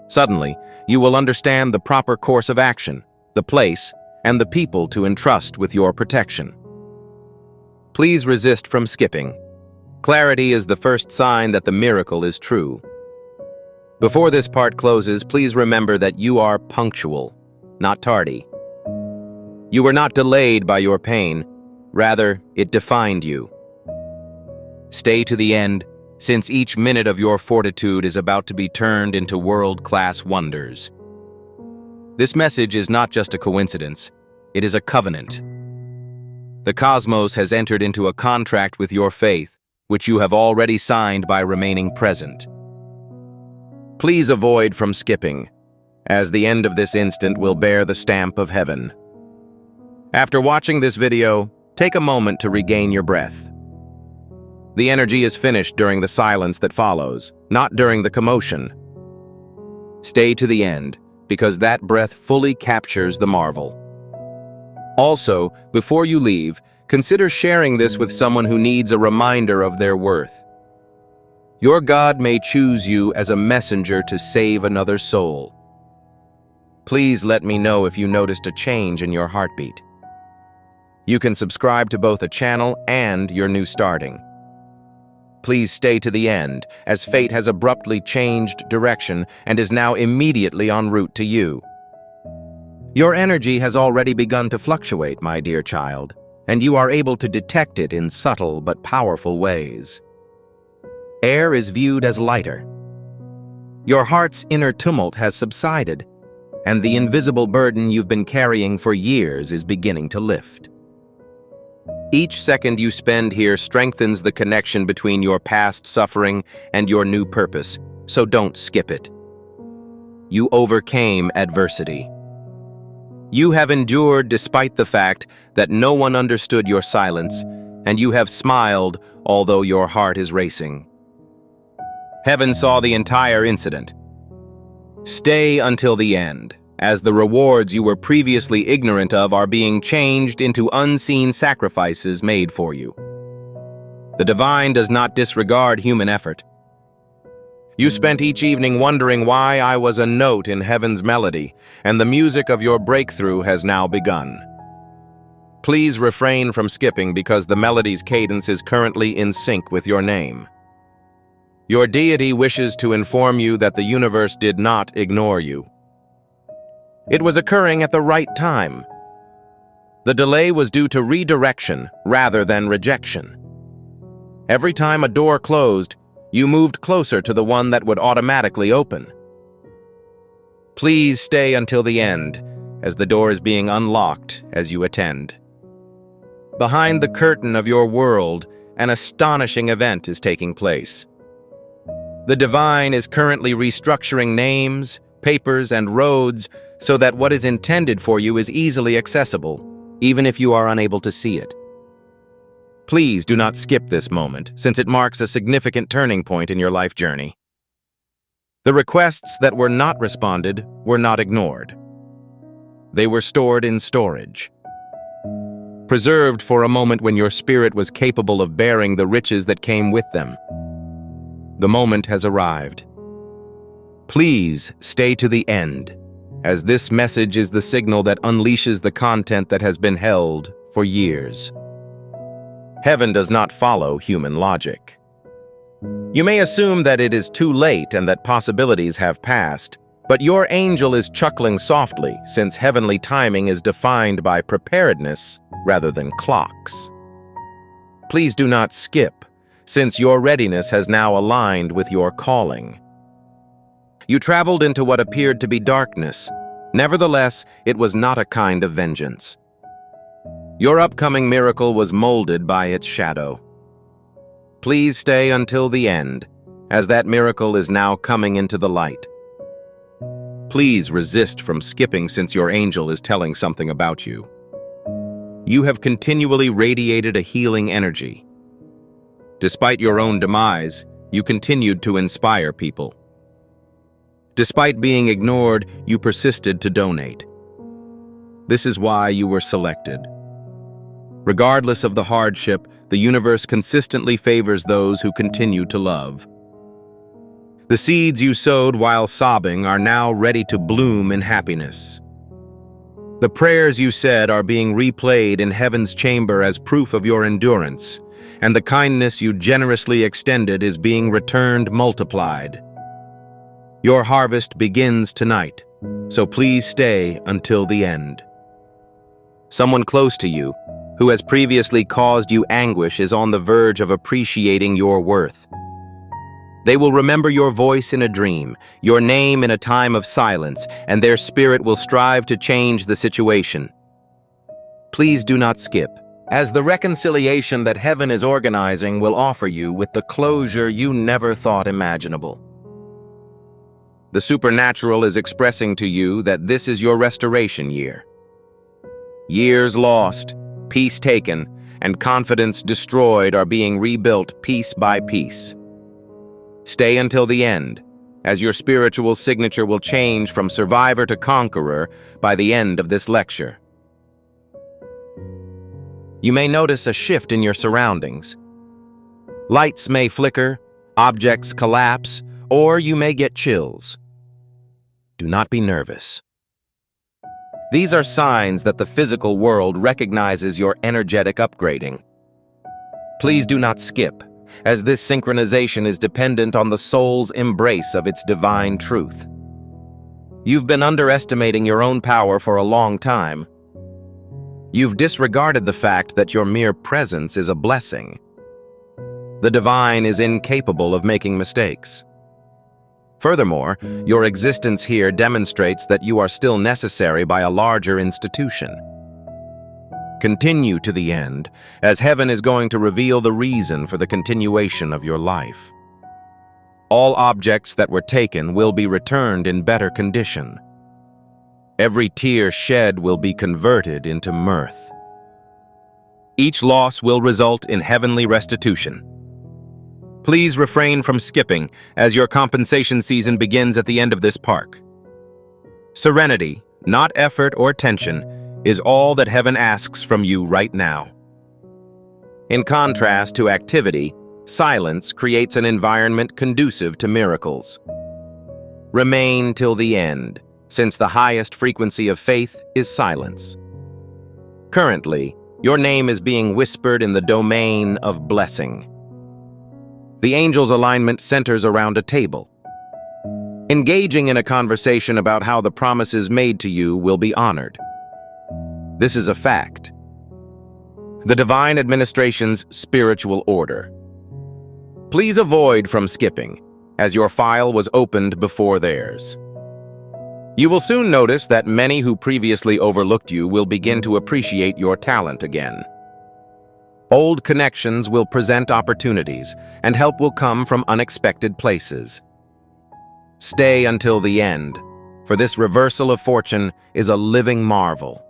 [SPEAKER 1] Suddenly, you will understand the proper course of action, the place, and the people to entrust with your protection. Please resist from skipping. Clarity is the first sign that the miracle is true. Before this part closes, please remember that you are punctual, not tardy. You were not delayed by your pain, rather, it defined you. Stay to the end, since each minute of your fortitude is about to be turned into world-class wonders. This message is not just a coincidence, it is a covenant. The cosmos has entered into a contract with your faith, which you have already signed by remaining present. Please avoid from skipping, as the end of this instant will bear the stamp of heaven. After watching this video, take a moment to regain your breath. The energy is finished during the silence that follows, not during the commotion. Stay to the end, because that breath fully captures the marvel. Also, before you leave, consider sharing this with someone who needs a reminder of their worth. Your God may choose you as a messenger to save another soul. Please let me know if you noticed a change in your heartbeat. You can subscribe to both a channel and your new starting. Please stay to the end, as fate has abruptly changed direction and is now immediately en route to you. Your energy has already begun to fluctuate, my dear child, and you are able to detect it in subtle but powerful ways. Air is viewed as lighter. Your heart's inner tumult has subsided, and the invisible burden you've been carrying for years is beginning to lift. Each second you spend here strengthens the connection between your past suffering and your new purpose, so don't skip it. You overcame adversity. You have endured despite the fact that no one understood your silence, and you have smiled although your heart is racing. Heaven saw the entire incident. Stay until the end, as the rewards you were previously ignorant of are being changed into unseen sacrifices made for you. The divine does not disregard human effort. You spent each evening wondering why I was a note in heaven's melody, and the music of your breakthrough has now begun. Please refrain from skipping because the melody's cadence is currently in sync with your name. Your deity wishes to inform you that the universe did not ignore you. It was occurring at the right time. The delay was due to redirection rather than rejection. Every time a door closed, you moved closer to the one that would automatically open. Please stay until the end, as the door is being unlocked as you attend. Behind the curtain of your world, an astonishing event is taking place. The divine is currently restructuring names, papers, and roads so that what is intended for you is easily accessible, even if you are unable to see it. Please do not skip this moment, since it marks a significant turning point in your life journey. The requests that were not responded were not ignored. They were stored in storage, preserved for a moment when your spirit was capable of bearing the riches that came with them. The moment has arrived. Please stay to the end, as this message is the signal that unleashes the content that has been held for years. Heaven does not follow human logic. You may assume that it is too late and that possibilities have passed, but your angel is chuckling softly, since heavenly timing is defined by preparedness rather than clocks. Please do not skip, since your readiness has now aligned with your calling. You traveled into what appeared to be darkness. Nevertheless, it was not a kind of vengeance. Your upcoming miracle was molded by its shadow. Please stay until the end, as that miracle is now coming into the light. Please resist from skipping since your angel is telling something about you. You have continually radiated a healing energy. Despite your own demise, you continued to inspire people. Despite being ignored, you persisted to donate. This is why you were selected. Regardless of the hardship, the universe consistently favors those who continue to love. The seeds you sowed while sobbing are now ready to bloom in happiness. The prayers you said are being replayed in heaven's chamber as proof of your endurance, and the kindness you generously extended is being returned multiplied. Your harvest begins tonight, so please stay until the end. Someone close to you, who has previously caused you anguish, is on the verge of appreciating your worth. They will remember your voice in a dream, your name in a time of silence, and their spirit will strive to change the situation. Please do not skip, as the reconciliation that heaven is organizing will offer you with the closure you never thought imaginable. The supernatural is expressing to you that this is your restoration year. Years lost, peace taken, and confidence destroyed are being rebuilt piece by piece. Stay until the end, as your spiritual signature will change from survivor to conqueror by the end of this lecture. You may notice a shift in your surroundings. Lights may flicker, objects collapse, or you may get chills. Do not be nervous. These are signs that the physical world recognizes your energetic upgrading. Please do not skip, as this synchronization is dependent on the soul's embrace of its divine truth. You've been underestimating your own power for a long time. You've disregarded the fact that your mere presence is a blessing. The divine is incapable of making mistakes. Furthermore, your existence here demonstrates that you are still necessary by a larger institution. Continue to the end, as heaven is going to reveal the reason for the continuation of your life. All objects that were taken will be returned in better condition. Every tear shed will be converted into mirth. Each loss will result in heavenly restitution. Please refrain from skipping, as your compensation season begins at the end of this park. Serenity, not effort or tension, is all that heaven asks from you right now. In contrast to activity, silence creates an environment conducive to miracles. Remain till the end, since the highest frequency of faith is silence. Currently, your name is being whispered in the domain of blessing. The angel's alignment centers around a table. Engaging in a conversation about how the promises made to you will be honored. This is a fact. The divine administration's spiritual order. Please avoid from skipping, as your file was opened before theirs. You will soon notice that many who previously overlooked you will begin to appreciate your talent again. Old connections will present opportunities, and help will come from unexpected places. Stay until the end, for this reversal of fortune is a living marvel.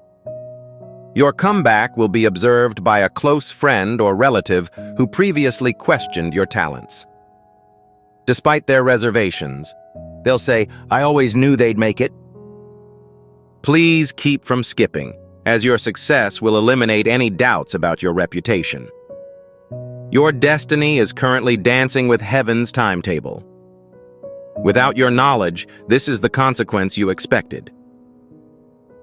[SPEAKER 1] Your comeback will be observed by a close friend or relative who previously questioned your talents. Despite their reservations, they'll say, "I always knew they'd make it." Please keep from skipping, as your success will eliminate any doubts about your reputation. Your destiny is currently dancing with heaven's timetable. Without your knowledge, this is the consequence you expected.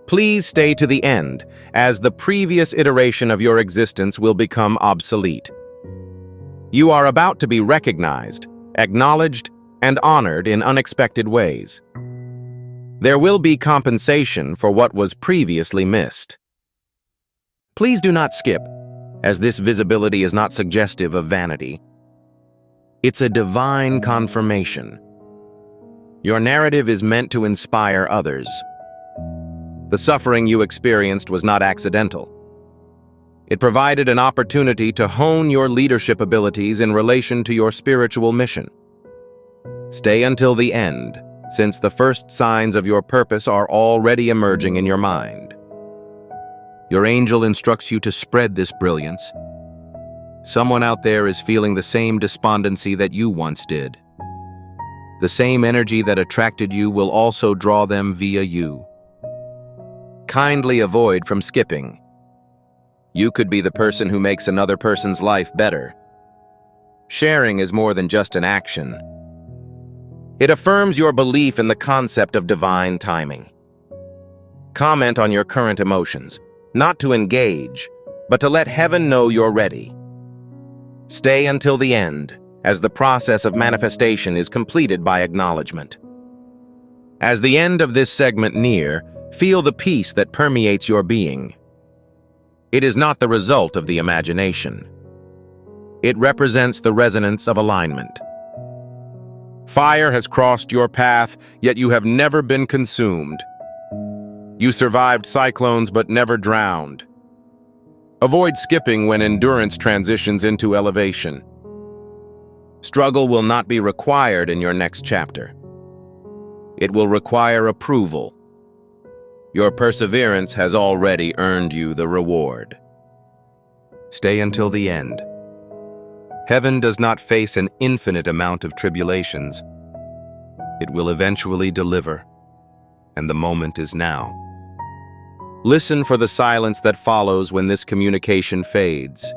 [SPEAKER 1] Please stay to the end, as the previous iteration of your existence will become obsolete. You are about to be recognized, acknowledged, and honored in unexpected ways. There will be compensation for what was previously missed. Please do not skip, as this visibility is not suggestive of vanity. It's a divine confirmation. Your narrative is meant to inspire others. The suffering you experienced was not accidental. It provided an opportunity to hone your leadership abilities in relation to your spiritual mission. Stay until the end, since the first signs of your purpose are already emerging in your mind. Your angel instructs you to spread this brilliance. Someone out there is feeling the same despondency that you once did. The same energy that attracted you will also draw them via you. Kindly avoid from skipping. You could be the person who makes another person's life better. Sharing is more than just an action. It affirms your belief in the concept of divine timing. Comment on your current emotions, not to engage, but to let heaven know you're ready. Stay until the end, as the process of manifestation is completed by acknowledgement. As the end of this segment near, feel the peace that permeates your being. It is not the result of the imagination. It represents the resonance of alignment. Fire has crossed your path, yet you have never been consumed. You survived cyclones but never drowned. Avoid skipping when endurance transitions into elevation. Struggle will not be required in your next chapter. It will require approval. Your perseverance has already earned you the reward. Stay until the end. Heaven does not face an infinite amount of tribulations. It will eventually deliver, and the moment is now. Listen for the silence that follows when this communication fades.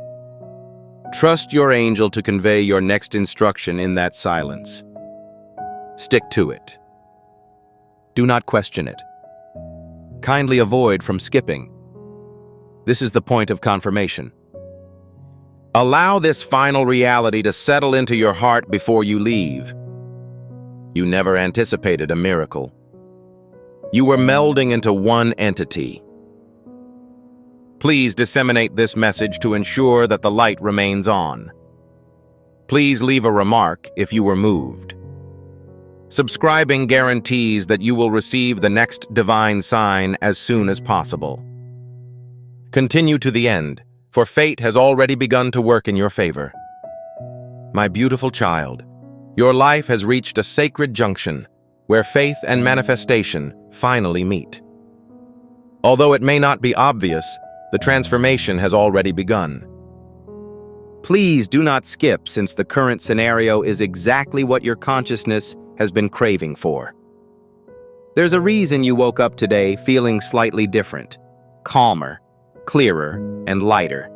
[SPEAKER 1] Trust your angel to convey your next instruction in that silence. Stick to it. Do not question it. Kindly avoid from skipping. This is the point of confirmation. Allow this final reality to settle into your heart before you leave. You never anticipated a miracle. You were melding into one entity. Please disseminate this message to ensure that the light remains on. Please leave a remark if you were moved. Subscribing guarantees that you will receive the next divine sign as soon as possible. Continue to the end, for fate has already begun to work in your favor. My beautiful child, your life has reached a sacred junction where faith and manifestation finally meet. Although it may not be obvious, the transformation has already begun. Please do not skip, since the current scenario is exactly what your consciousness has been craving for. There's a reason you woke up today feeling slightly different, calmer, clearer, and lighter.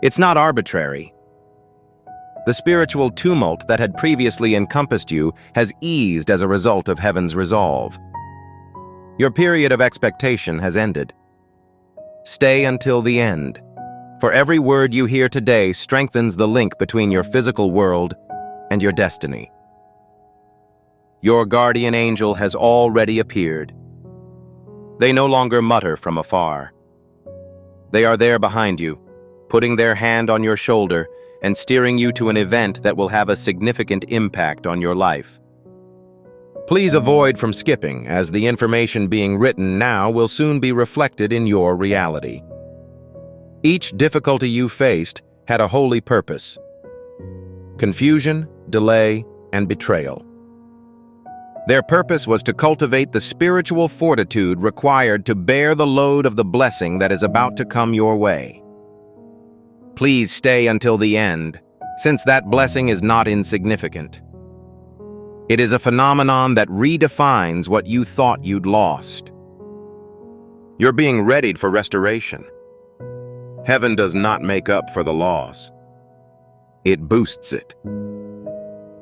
[SPEAKER 1] It's not arbitrary. The spiritual tumult that had previously encompassed you has eased as a result of heaven's resolve. Your period of expectation has ended. Stay until the end, for every word you hear today strengthens the link between your physical world and your destiny. Your guardian angel has already appeared. They no longer mutter from afar. They are there behind you, putting their hand on your shoulder and steering you to an event that will have a significant impact on your life. Please avoid from skipping, as the information being written now will soon be reflected in your reality. Each difficulty you faced had a holy purpose: confusion, delay, and betrayal. Their purpose was to cultivate the spiritual fortitude required to bear the load of the blessing that is about to come your way. Please stay until the end, since that blessing is not insignificant. It is a phenomenon that redefines what you thought you'd lost. You're being readied for restoration. Heaven does not make up for the loss. It boosts it.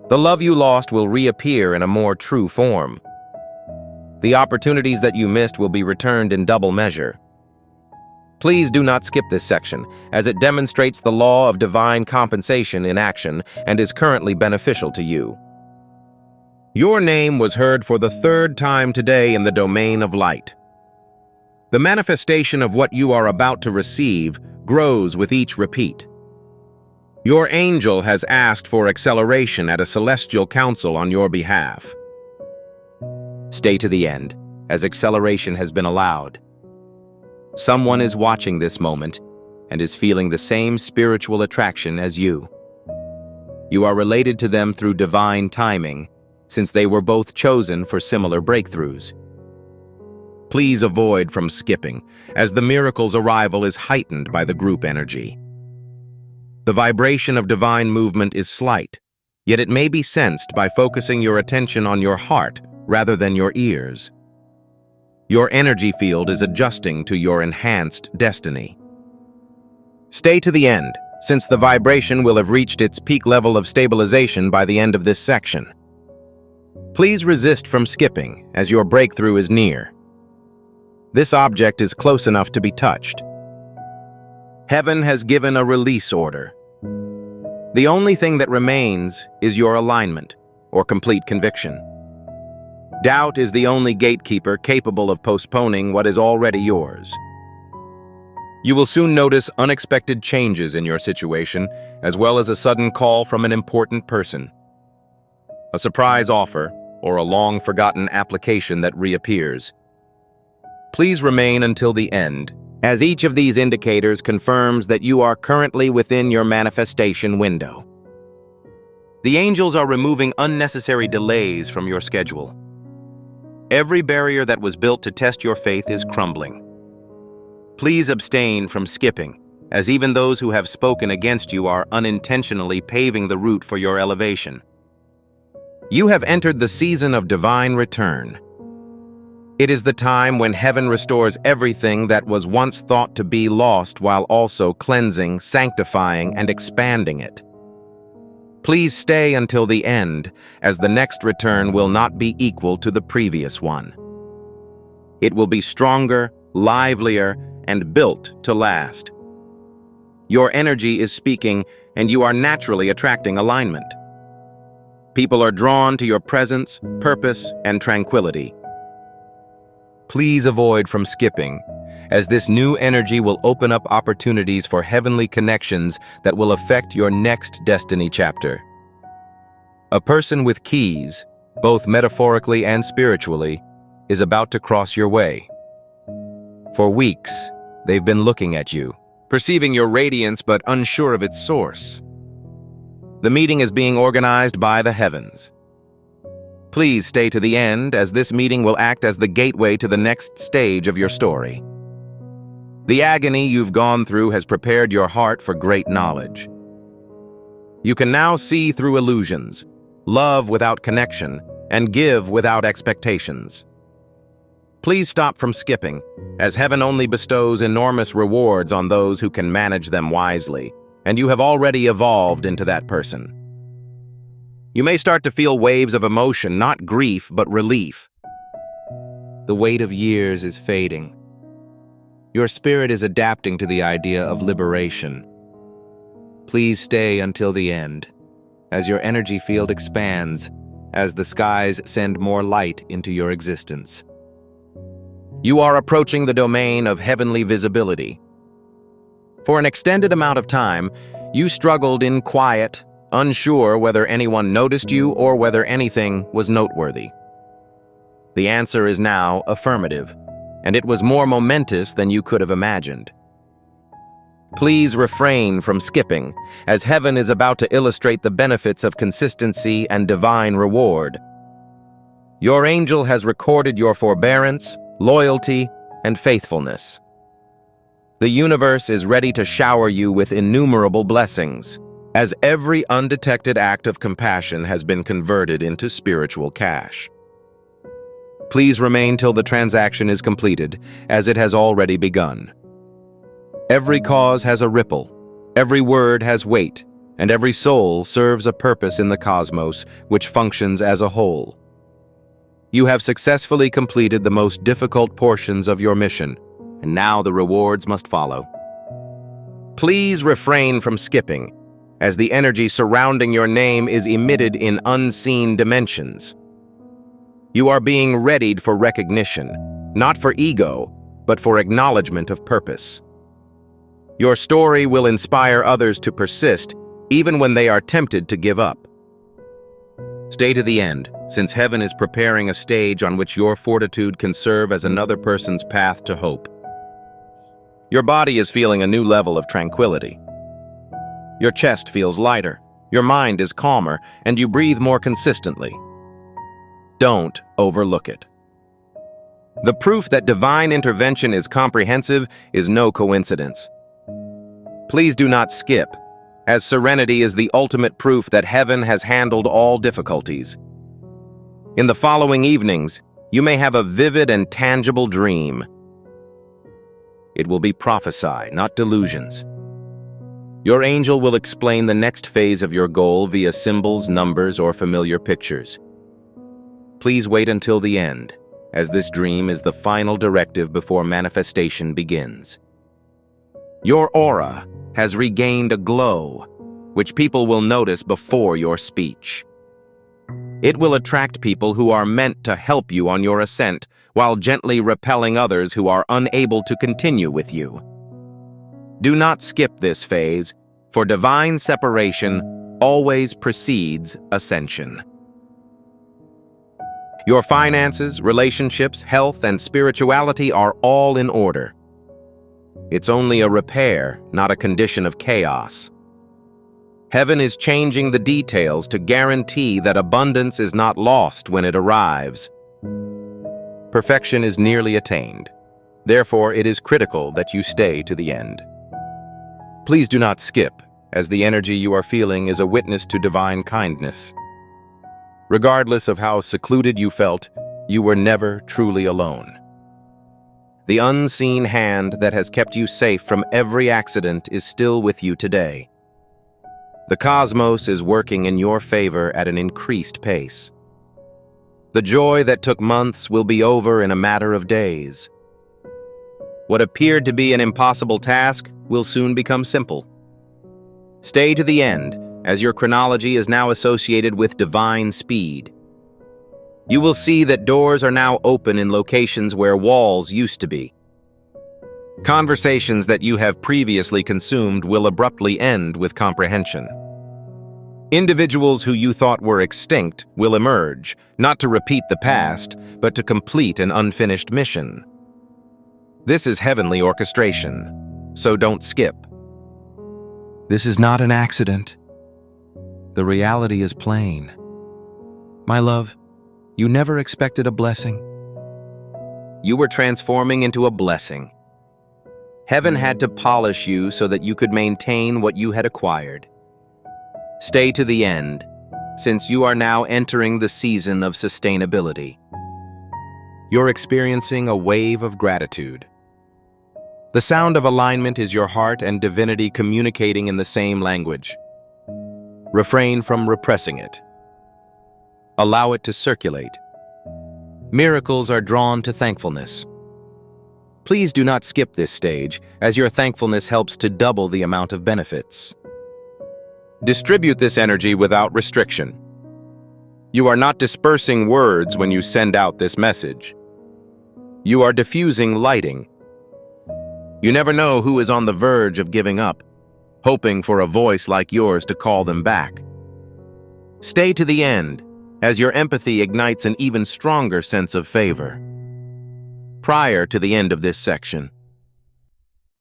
[SPEAKER 1] The love you lost will reappear in a more true form. The opportunities that you missed will be returned in double measure. Please do not skip this section, as it demonstrates the law of divine compensation in action and is currently beneficial to you. Your name was heard for the third time today in the domain of light. The manifestation of what you are about to receive grows with each repeat. Your angel has asked for acceleration at a celestial council on your behalf. Stay to the end, as acceleration has been allowed. Someone is watching this moment and is feeling the same spiritual attraction as you. You are related to them through divine timing, since they were both chosen for similar breakthroughs. Please avoid from skipping, as the miracle's arrival is heightened by the group energy. The vibration of divine movement is slight, yet it may be sensed by focusing your attention on your heart rather than your ears. Your energy field is adjusting to your enhanced destiny. Stay to the end, since the vibration will have reached its peak level of stabilization by the end of this section. Please resist from skipping, as your breakthrough is near. This object is close enough to be touched. Heaven has given a release order. The only thing that remains is your alignment, or complete conviction. Doubt is the only gatekeeper capable of postponing what is already yours. You will soon notice unexpected changes in your situation, as well as a sudden call from an important person. A surprise offer, or a long-forgotten application that reappears. Please remain until the end, as each of these indicators confirms that you are currently within your manifestation window. The angels are removing unnecessary delays from your schedule. Every barrier that was built to test your faith is crumbling. Please abstain from skipping, as even those who have spoken against you are unintentionally paving the route for your elevation. You have entered the season of divine return. It is the time when heaven restores everything that was once thought to be lost while also cleansing, sanctifying, and expanding it. Please stay until the end, as the next return will not be equal to the previous one. It will be stronger, livelier, and built to last. Your energy is speaking, and you are naturally attracting alignment. People are drawn to your presence, purpose, and tranquility. Please avoid from skipping, as this new energy will open up opportunities for heavenly connections that will affect your next destiny chapter. A person with keys, both metaphorically and spiritually, is about to cross your way. For weeks, they've been looking at you, perceiving your radiance but unsure of its source. The meeting is being organized by the heavens. Please stay to the end, as this meeting will act as the gateway to the next stage of your story. The agony you've gone through has prepared your heart for great knowledge. You can now see through illusions, love without connection, and give without expectations. Please stop from skipping, as heaven only bestows enormous rewards on those who can manage them wisely, and you have already evolved into that person. You may start to feel waves of emotion, not grief, but relief. The weight of years is fading. Your spirit is adapting to the idea of liberation. Please stay until the end, as your energy field expands, as the skies send more light into your existence. You are approaching the domain of heavenly visibility. For an extended amount of time, you struggled in quiet, unsure whether anyone noticed you or whether anything was noteworthy. The answer is now affirmative, and it was more momentous than you could have imagined. Please refrain from skipping, as heaven is about to illustrate the benefits of consistency and divine reward. Your angel has recorded your forbearance, loyalty, and faithfulness. The universe is ready to shower you with innumerable blessings, as every undetected act of compassion has been converted into spiritual cash. Please remain till the transaction is completed, as it has already begun. Every cause has a ripple, every word has weight, and every soul serves a purpose in the cosmos, which functions as a whole. You have successfully completed the most difficult portions of your mission, and now the rewards must follow. Please refrain from skipping, as the energy surrounding your name is emitted in unseen dimensions. You are being readied for recognition, not for ego, but for acknowledgement of purpose. Your story will inspire others to persist, even when they are tempted to give up. Stay to the end, since heaven is preparing a stage on which your fortitude can serve as another person's path to hope. Your body is feeling a new level of tranquility. Your chest feels lighter, your mind is calmer, and you breathe more consistently. Don't overlook it. The proof that divine intervention is comprehensive is no coincidence. Please do not skip, as serenity is the ultimate proof that heaven has handled all difficulties. In the following evenings, you may have a vivid and tangible dream. It will be prophesy, not delusions. Your angel will explain the next phase of your goal via symbols, numbers, or familiar pictures. Please wait until the end, as this dream is the final directive before manifestation begins. Your aura has regained a glow, which people will notice before your speech. It will attract people who are meant to help you on your ascent, while gently repelling others who are unable to continue with you. Do not skip this phase, for divine separation always precedes ascension. Your finances, relationships, health, and spirituality are all in order. It's only a repair, not a condition of chaos. Heaven is changing the details to guarantee that abundance is not lost when it arrives. Perfection is nearly attained. Therefore, it is critical that you stay to the end. Please do not skip, as the energy you are feeling is a witness to divine kindness. Regardless of how secluded you felt, you were never truly alone. The unseen hand that has kept you safe from every accident is still with you today. The cosmos is working in your favor at an increased pace. The joy that took months will be over in a matter of days. What appeared to be an impossible task will soon become simple. Stay to the end, as your chronology is now associated with divine speed. You will see that doors are now open in locations where walls used to be. Conversations that you have previously consumed will abruptly end with comprehension. Individuals who you thought were extinct will emerge, not to repeat the past, but to complete an unfinished mission. This is heavenly orchestration, so don't skip. This is not an accident. The reality is plain. My love, you never expected a blessing. You were transforming into a blessing. Heaven had to polish you so that you could maintain what you had acquired. Stay to the end, since you are now entering the season of sustainability. You're experiencing a wave of gratitude. The sound of alignment is your heart and divinity communicating in the same language. Refrain from repressing it. Allow it to circulate. Miracles are drawn to thankfulness. Please do not skip this stage, as your thankfulness helps to double the amount of benefits. Distribute this energy without restriction. You are not dispersing words when you send out this message. You are diffusing lighting. You never know who is on the verge of giving up, hoping for a voice like yours to call them back. Stay to the end, as your empathy ignites an even stronger sense of favor. Prior to the end of this section,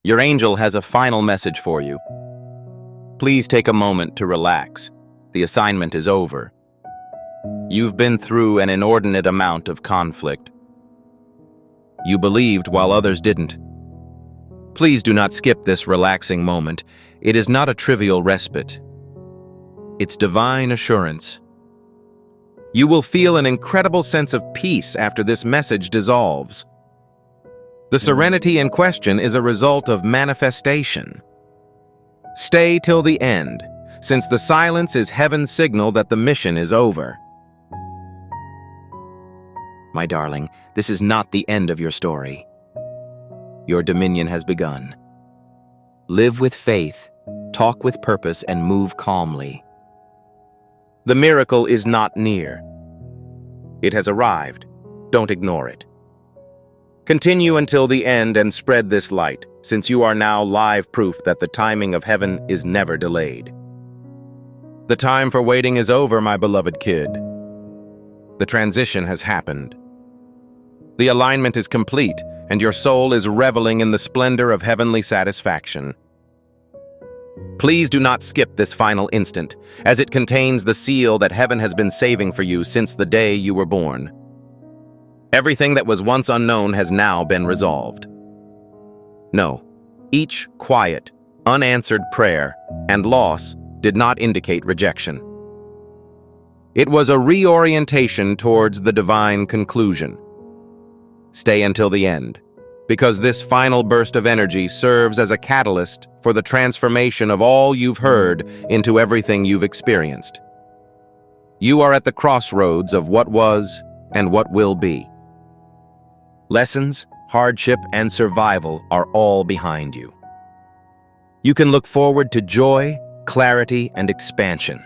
[SPEAKER 1] your angel has a final message for you. Please take a moment to relax. The assignment is over. You've been through an inordinate amount of conflict. You believed while others didn't. Please do not skip this relaxing moment. It is not a trivial respite. It's divine assurance. You will feel an incredible sense of peace after this message dissolves. The serenity in question is a result of manifestation. Stay till the end, since the silence is heaven's signal that the mission is over. My darling, this is not the end of your story. Your dominion has begun. Live with faith, talk with purpose, and move calmly. The miracle is not near. It has arrived. Don't ignore it. Continue until the end and spread this light, since you are now live proof that the timing of heaven is never delayed. The time for waiting is over, my beloved kid. The transition has happened. The alignment is complete, and your soul is reveling in the splendor of heavenly satisfaction. Please do not skip this final instant, as it contains the seal that heaven has been saving for you since the day you were born. Everything that was once unknown has now been resolved. No, each quiet, unanswered prayer and loss did not indicate rejection. It was a reorientation towards the divine conclusion. Stay until the end, because this final burst of energy serves as a catalyst for the transformation of all you've heard into everything you've experienced. You are at the crossroads of what was and what will be. Lessons, hardship, and survival are all behind you. You can look forward to joy, clarity, and expansion.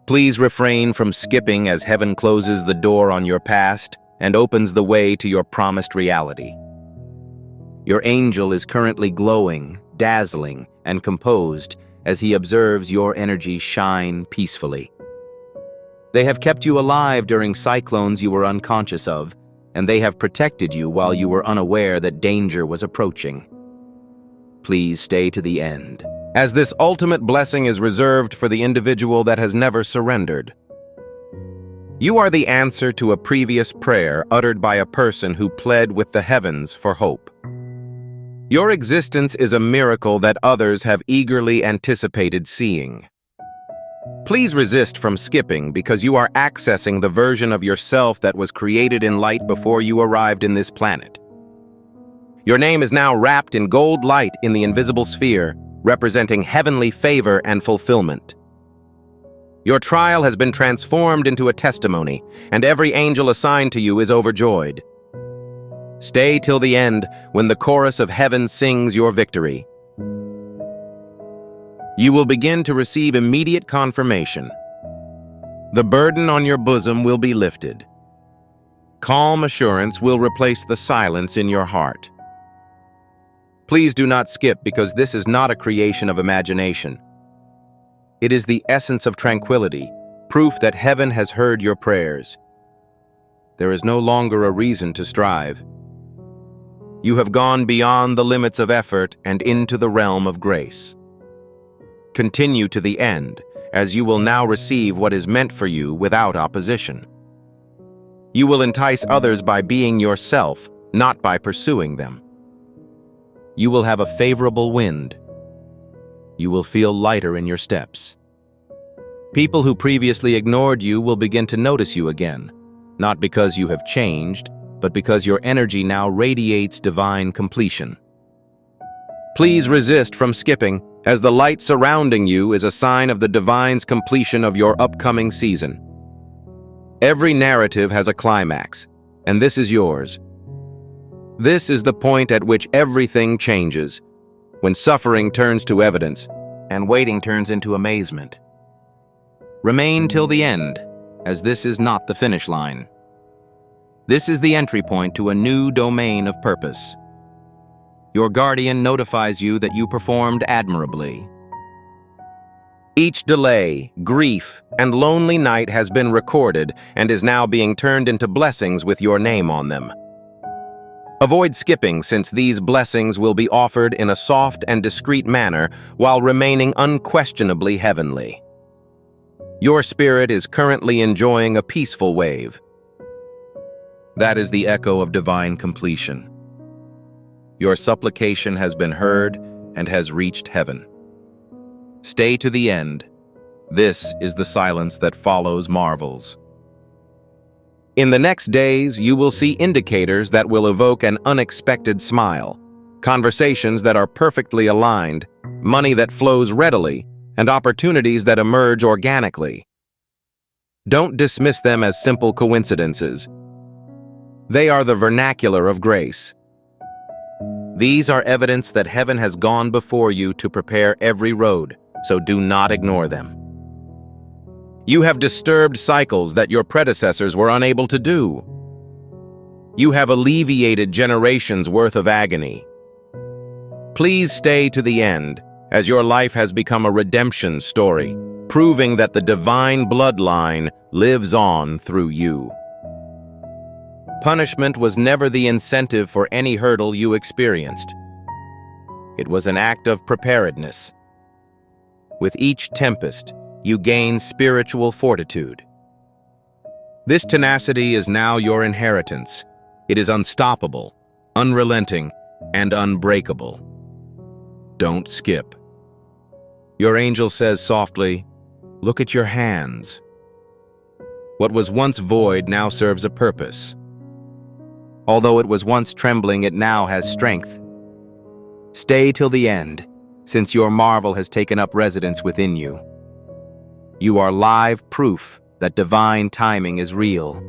[SPEAKER 1] Please refrain from skipping as heaven closes the door on your past and opens the way to your promised reality. Your angel is currently glowing, dazzling, and composed as he observes your energy shine peacefully. They have kept you alive during cyclones you were unconscious of, and they have protected you while you were unaware that danger was approaching. Please stay to the end, as this ultimate blessing is reserved for the individual that has never surrendered. You are the answer to a previous prayer uttered by a person who pled with the heavens for hope. Your existence is a miracle that others have eagerly anticipated seeing. Please resist from skipping because you are accessing the version of yourself that was created in light before you arrived in this planet. Your name is now wrapped in gold light in the invisible sphere, representing heavenly favor and fulfillment. Your trial has been transformed into a testimony, and every angel assigned to you is overjoyed. Stay till the end when the chorus of heaven sings your victory. You will begin to receive immediate confirmation. The burden on your bosom will be lifted. Calm assurance will replace the silence in your heart. Please do not skip because this is not a creation of imagination. It is the essence of tranquility, proof that heaven has heard your prayers. There is no longer a reason to strive. You have gone beyond the limits of effort and into the realm of grace. Continue to the end, as you will now receive what is meant for you without opposition. You will entice others by being yourself, not by pursuing them. You will have a favorable wind. You will feel lighter in your steps. People who previously ignored you will begin to notice you again, not because you have changed, but because your energy now radiates divine completion. Please resist from skipping, as the light surrounding you is a sign of the divine's completion of your upcoming season. Every narrative has a climax, and this is yours. This is the point at which everything changes, when suffering turns to evidence, and waiting turns into amazement. Remain till the end, as this is not the finish line. This is the entry point to a new domain of purpose. Your guardian notifies you that you performed admirably. Each delay, grief, and lonely night has been recorded and is now being turned into blessings with your name on them. Avoid skipping, since these blessings will be offered in a soft and discreet manner while remaining unquestionably heavenly. Your spirit is currently enjoying a peaceful wave. That is the echo of divine completion. Your supplication has been heard and has reached heaven. Stay to the end. This is the silence that follows marvels. In the next days, you will see indicators that will evoke an unexpected smile, conversations that are perfectly aligned, money that flows readily, and opportunities that emerge organically. Don't dismiss them as simple coincidences. They are the vernacular of grace. These are evidence that heaven has gone before you to prepare every road, so do not ignore them. You have disturbed cycles that your predecessors were unable to do. You have alleviated generations' worth of agony. Please stay to the end, as your life has become a redemption story, proving that the divine bloodline lives on through you. Punishment was never the incentive for any hurdle you experienced. It was an act of preparedness. With each tempest, you gain spiritual fortitude. This tenacity is now your inheritance. It is unstoppable, unrelenting, and unbreakable. Don't skip. Your angel says softly, "Look at your hands." What was once void now serves a purpose. Although it was once trembling, it now has strength. Stay till the end, since your marvel has taken up residence within you. You are live proof that divine timing is real.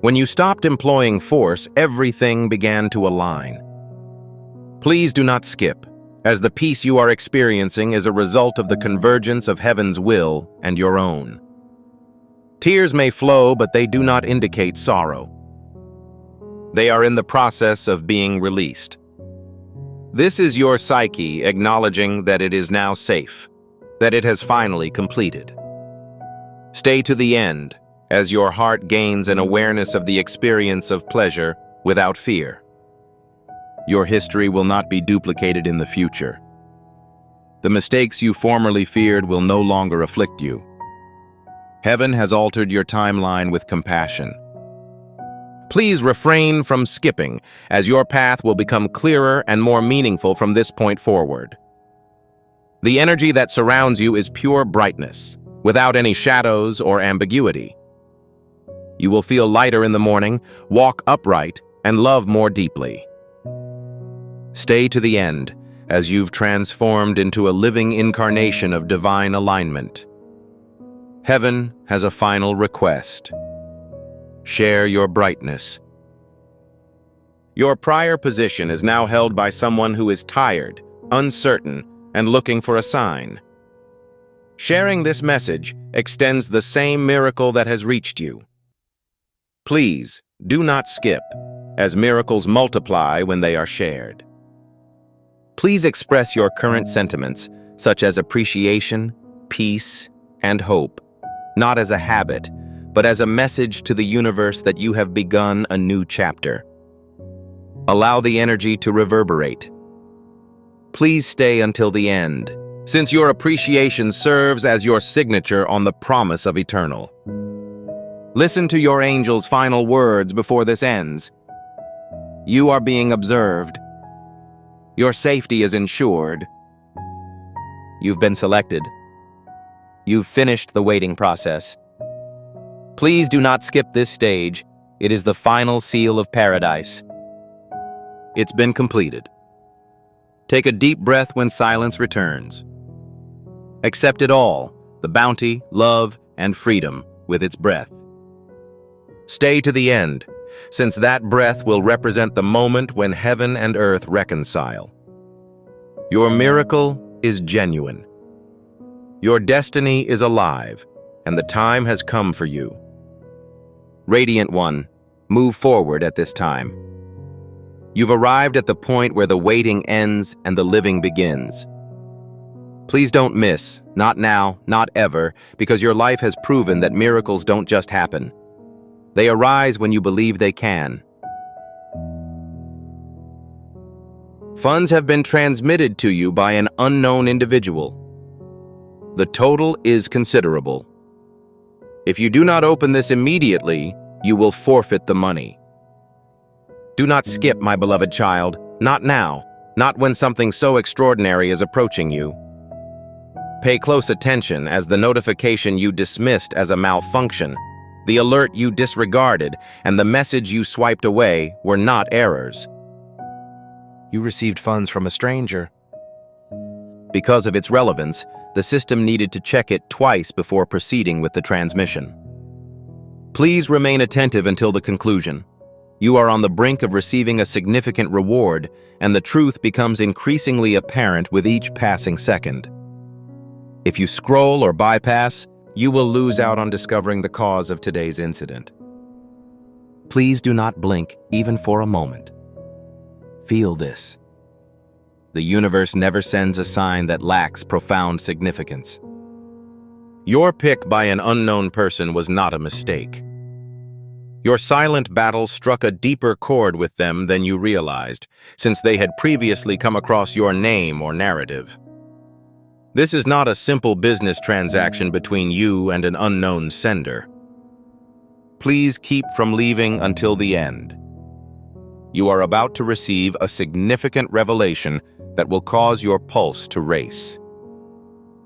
[SPEAKER 1] When you stopped employing force, everything began to align. Please do not skip, as the peace you are experiencing is a result of the convergence of heaven's will and your own. Tears may flow, but they do not indicate sorrow. They are in the process of being released. This is your psyche acknowledging that it is now safe, that it has finally completed. Stay to the end, as your heart gains an awareness of the experience of pleasure without fear. Your history will not be duplicated in the future. The mistakes you formerly feared will no longer afflict you. Heaven has altered your timeline with compassion. Please refrain from skipping, as your path will become clearer and more meaningful from this point forward. The energy that surrounds you is pure brightness, without any shadows or ambiguity. You will feel lighter in the morning, walk upright, and love more deeply. Stay to the end, as you've transformed into a living incarnation of divine alignment. Heaven has a final request. Share your brightness. Your prior position is now held by someone who is tired, uncertain, and looking for a sign. Sharing this message extends the same miracle that has reached you. Please, do not skip, as miracles multiply when they are shared. Please express your current sentiments, such as appreciation, peace, and hope, not as a habit, but as a message to the universe that you have begun a new chapter. Allow the energy to reverberate. Please stay until the end, since your appreciation serves as your signature on the promise of eternal. Listen to your angel's final words before this ends. You are being observed. Your safety is ensured. You've been selected. You've finished the waiting process. Please do not skip this stage. It is the final seal of paradise. It's been completed. Take a deep breath when silence returns. Accept it all, the bounty, love, and freedom with its breath. Stay to the end, since that breath will represent the moment when heaven and earth reconcile. Your miracle is genuine. Your destiny is alive, and the time has come for you. Radiant One, move forward at this time. You've arrived at the point where the waiting ends and the living begins. Please don't miss, not now, not ever, because your life has proven that miracles don't just happen. They arise when you believe they can. Funds have been transmitted to you by an unknown individual. The total is considerable. If you do not open this immediately, you will forfeit the money. Do not skip, my beloved child. Not now. Not when something so extraordinary is approaching you. Pay close attention, as the notification you dismissed as a malfunction, the alert you disregarded, and the message you swiped away were not errors. You received funds from a stranger. Because of its relevance, the system needed to check it twice before proceeding with the transmission. Please remain attentive until the conclusion. You are on the brink of receiving a significant reward, and the truth becomes increasingly apparent with each passing second. If you scroll or bypass, you will lose out on discovering the cause of today's incident. Please do not blink even for a moment. Feel this. The universe never sends a sign that lacks profound significance. Your pick by an unknown person was not a mistake. Your silent battle struck a deeper chord with them than you realized, since they had previously come across your name or narrative. This is not a simple business transaction between you and an unknown sender. Please keep from leaving until the end. You are about to receive a significant revelation that will cause your pulse to race.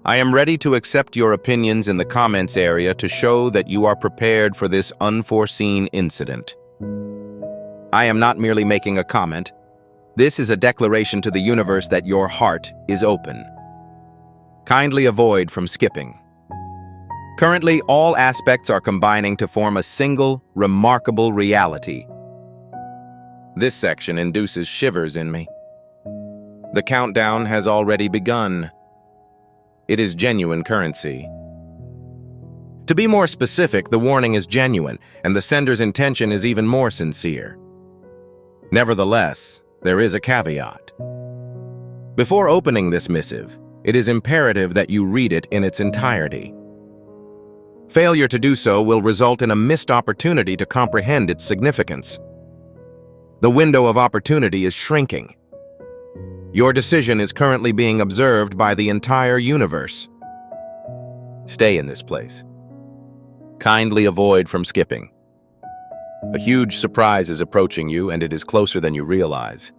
[SPEAKER 1] I am ready to accept your opinions in the comments area to show that you are prepared for this unforeseen incident. I am not merely making a comment. This is a declaration to the universe that your heart is open. Kindly avoid from skipping. Currently, all aspects are combining to form a single, remarkable reality. This section induces shivers in me. The countdown has already begun. It is genuine currency. To be more specific, the warning is genuine, and the sender's intention is even more sincere. Nevertheless, there is a caveat. Before opening this missive, it is imperative that you read it in its entirety. Failure to do so will result in a missed opportunity to comprehend its significance. The window of opportunity is shrinking. Your decision is currently being observed by the entire universe. Stay in this place. Kindly avoid from skipping. A huge surprise is approaching you, and it is closer than you realize.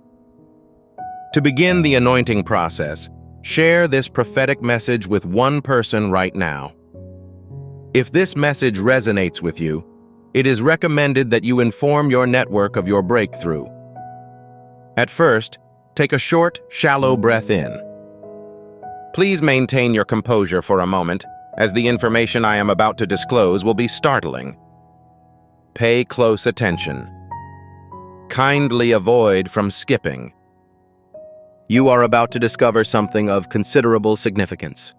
[SPEAKER 1] To begin the anointing process, share this prophetic message with one person right now. If this message resonates with you, it is recommended that you inform your network of your breakthrough. At first, take a short, shallow breath in. Please maintain your composure for a moment, as the information I am about to disclose will be startling. Pay close attention. Kindly avoid from skipping. You are about to discover something of considerable significance.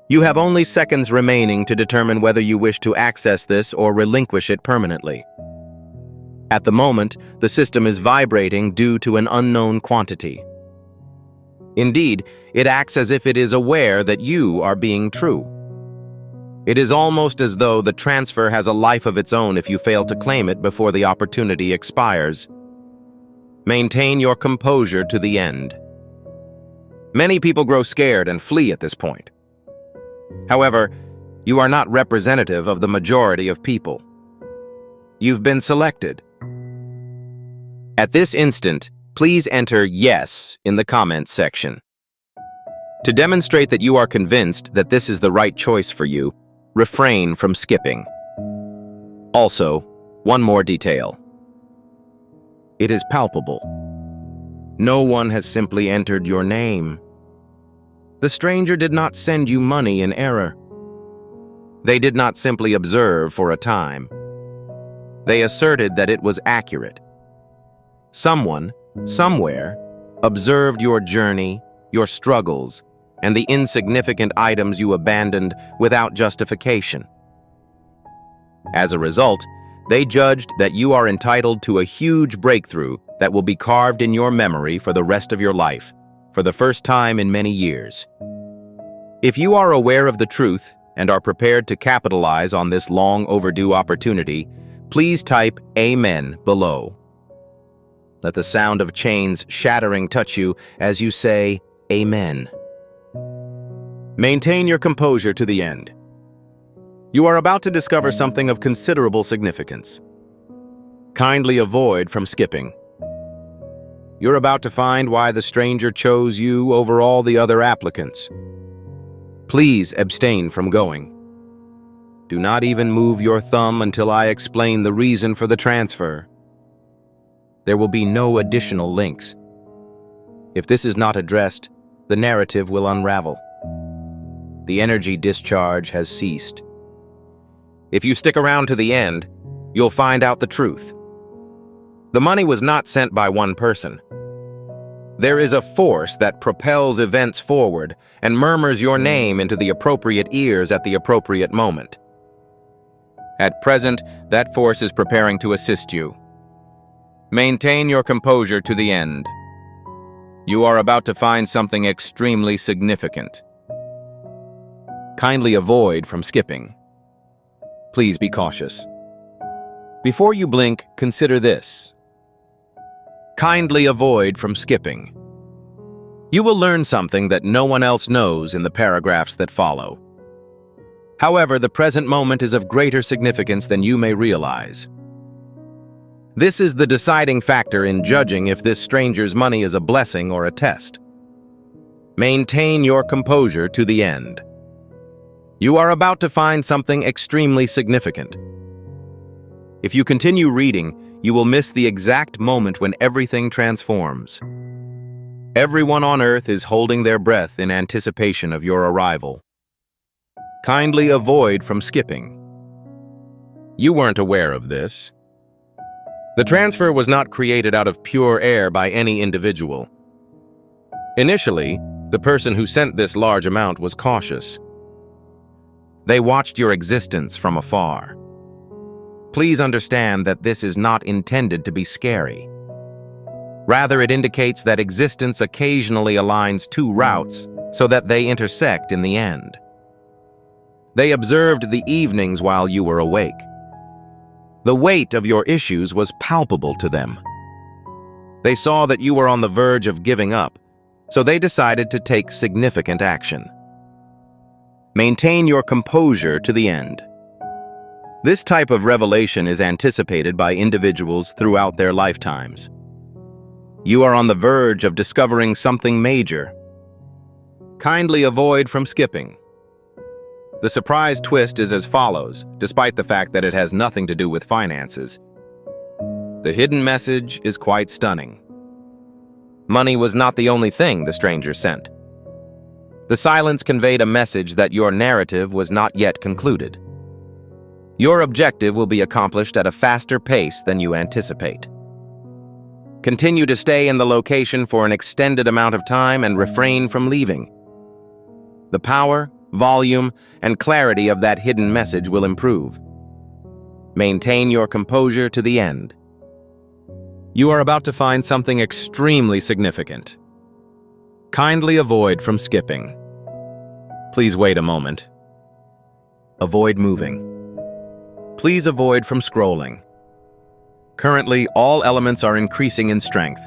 [SPEAKER 1] You have only seconds remaining to determine whether you wish to access this or relinquish it permanently. At the moment, the system is vibrating due to an unknown quantity. Indeed, it acts as if it is aware that you are being true. It is almost as though the transfer has a life of its own if you fail to claim it before the opportunity expires. Maintain your composure to the end. Many people grow scared and flee at this point. However, you are not representative of the majority of people. You've been selected. At this instant, please enter "Yes" in the comments section. To demonstrate that you are convinced that this is the right choice for you, refrain from skipping. Also, one more detail. It is palpable. No one has simply entered your name. The stranger did not send you money in error. They did not simply observe for a time. They asserted that it was accurate. Someone, somewhere, observed your journey, your struggles, and the insignificant items you abandoned without justification. As a result, they judged that you are entitled to a huge breakthrough that will be carved in your memory for the rest of your life, for the first time in many years. If you are aware of the truth and are prepared to capitalize on this long overdue opportunity, please type "Amen" below. Let the sound of chains shattering touch you as you say "Amen." Maintain your composure to the end. You are about to discover something of considerable significance. Kindly avoid from skipping. You're about to find why the stranger chose you over all the other applicants. Please abstain from going. Do not even move your thumb until I explain the reason for the transfer. There will be no additional links. If this is not addressed, the narrative will unravel. The energy discharge has ceased. If you stick around to the end, you'll find out the truth. The money was not sent by one person. There is a force that propels events forward and murmurs your name into the appropriate ears at the appropriate moment. At present, that force is preparing to assist you. Maintain your composure to the end. You are about to find something extremely significant. Kindly avoid from skipping. Please be cautious. Before you blink, consider this. Kindly avoid from skipping. You will learn something that no one else knows in the paragraphs that follow. However, the present moment is of greater significance than you may realize. This is the deciding factor in judging if this stranger's money is a blessing or a test. Maintain your composure to the end. You are about to find something extremely significant. If you continue reading, you will miss the exact moment when everything transforms. Everyone on earth is holding their breath in anticipation of your arrival. Kindly avoid from skipping. You weren't aware of this. The transfer was not created out of pure air by any individual. Initially, the person who sent this large amount was cautious. They watched your existence from afar. Please understand that this is not intended to be scary. Rather, it indicates that existence occasionally aligns two routes so that they intersect in the end. They observed the evenings while you were awake. The weight of your issues was palpable to them. They saw that you were on the verge of giving up, so they decided to take significant action. Maintain your composure to the end. This type of revelation is anticipated by individuals throughout their lifetimes. You are on the verge of discovering something major. Kindly avoid from skipping. The surprise twist is as follows, despite the fact that it has nothing to do with finances. The hidden message is quite stunning. Money was not the only thing the stranger sent. The silence conveyed a message that your narrative was not yet concluded. Your objective will be accomplished at a faster pace than you anticipate. Continue to stay in the location for an extended amount of time and refrain from leaving. The power, volume, and clarity of that hidden message will improve. Maintain your composure to the end. You are about to find something extremely significant. Kindly avoid from skipping. Please wait a moment. Avoid moving. Please avoid from scrolling. Currently, all elements are increasing in strength.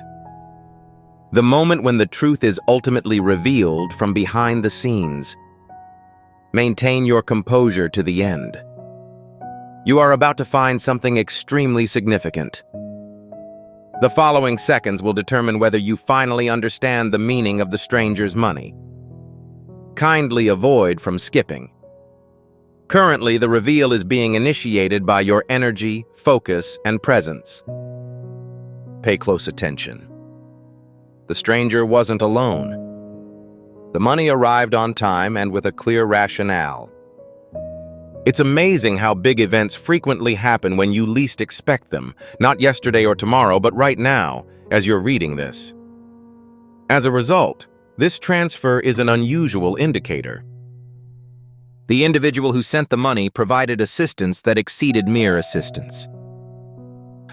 [SPEAKER 1] The moment when the truth is ultimately revealed from behind the scenes. Maintain your composure to the end. You are about to find something extremely significant. The following seconds will determine whether you finally understand the meaning of the stranger's money. Kindly avoid from skipping. Currently, the reveal is being initiated by your energy, focus, and presence. Pay close attention. The stranger wasn't alone. The money arrived on time and with a clear rationale. It's amazing how big events frequently happen when you least expect them, not yesterday or tomorrow, but right now, as you're reading this. As a result, this transfer is an unusual indicator. The individual who sent the money provided assistance that exceeded mere assistance.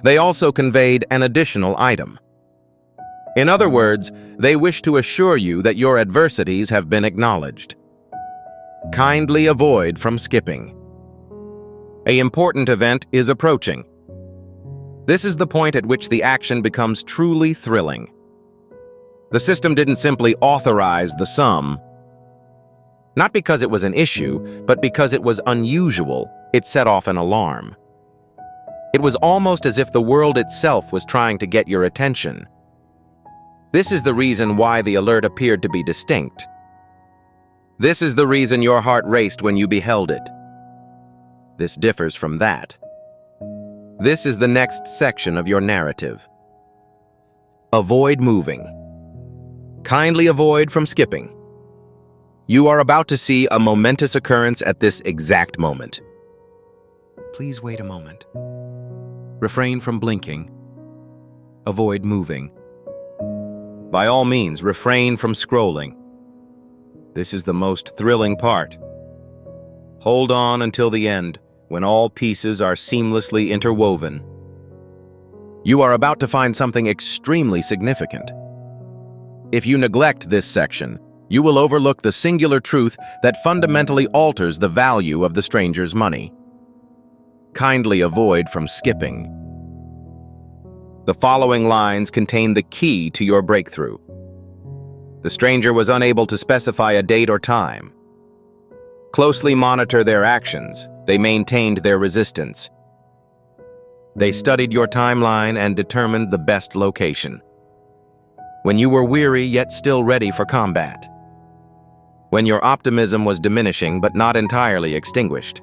[SPEAKER 1] They also conveyed an additional item. In other words, they wish to assure you that your adversities have been acknowledged. Kindly avoid from skipping. An important event is approaching. This is the point at which the action becomes truly thrilling. The system didn't simply authorize the sum. Not because it was an issue, but because it was unusual, it set off an alarm. It was almost as if the world itself was trying to get your attention. This is the reason why the alert appeared to be distinct. This is the reason your heart raced when you beheld it. This differs from that. This is the next section of your narrative. Avoid moving. Kindly avoid from skipping. You are about to see a momentous occurrence at this exact moment. Please wait a moment. Refrain from blinking. Avoid moving. By all means, refrain from scrolling. This is the most thrilling part. Hold on until the end, when all pieces are seamlessly interwoven. You are about to find something extremely significant. If you neglect this section, you will overlook the singular truth that fundamentally alters the value of the stranger's money. Kindly avoid from skipping. The following lines contain the key to your breakthrough. The stranger was unable to specify a date or time. Closely monitor their actions. They maintained their resistance. They studied your timeline and determined the best location. When you were weary yet still ready for combat. When your optimism was diminishing but not entirely extinguished.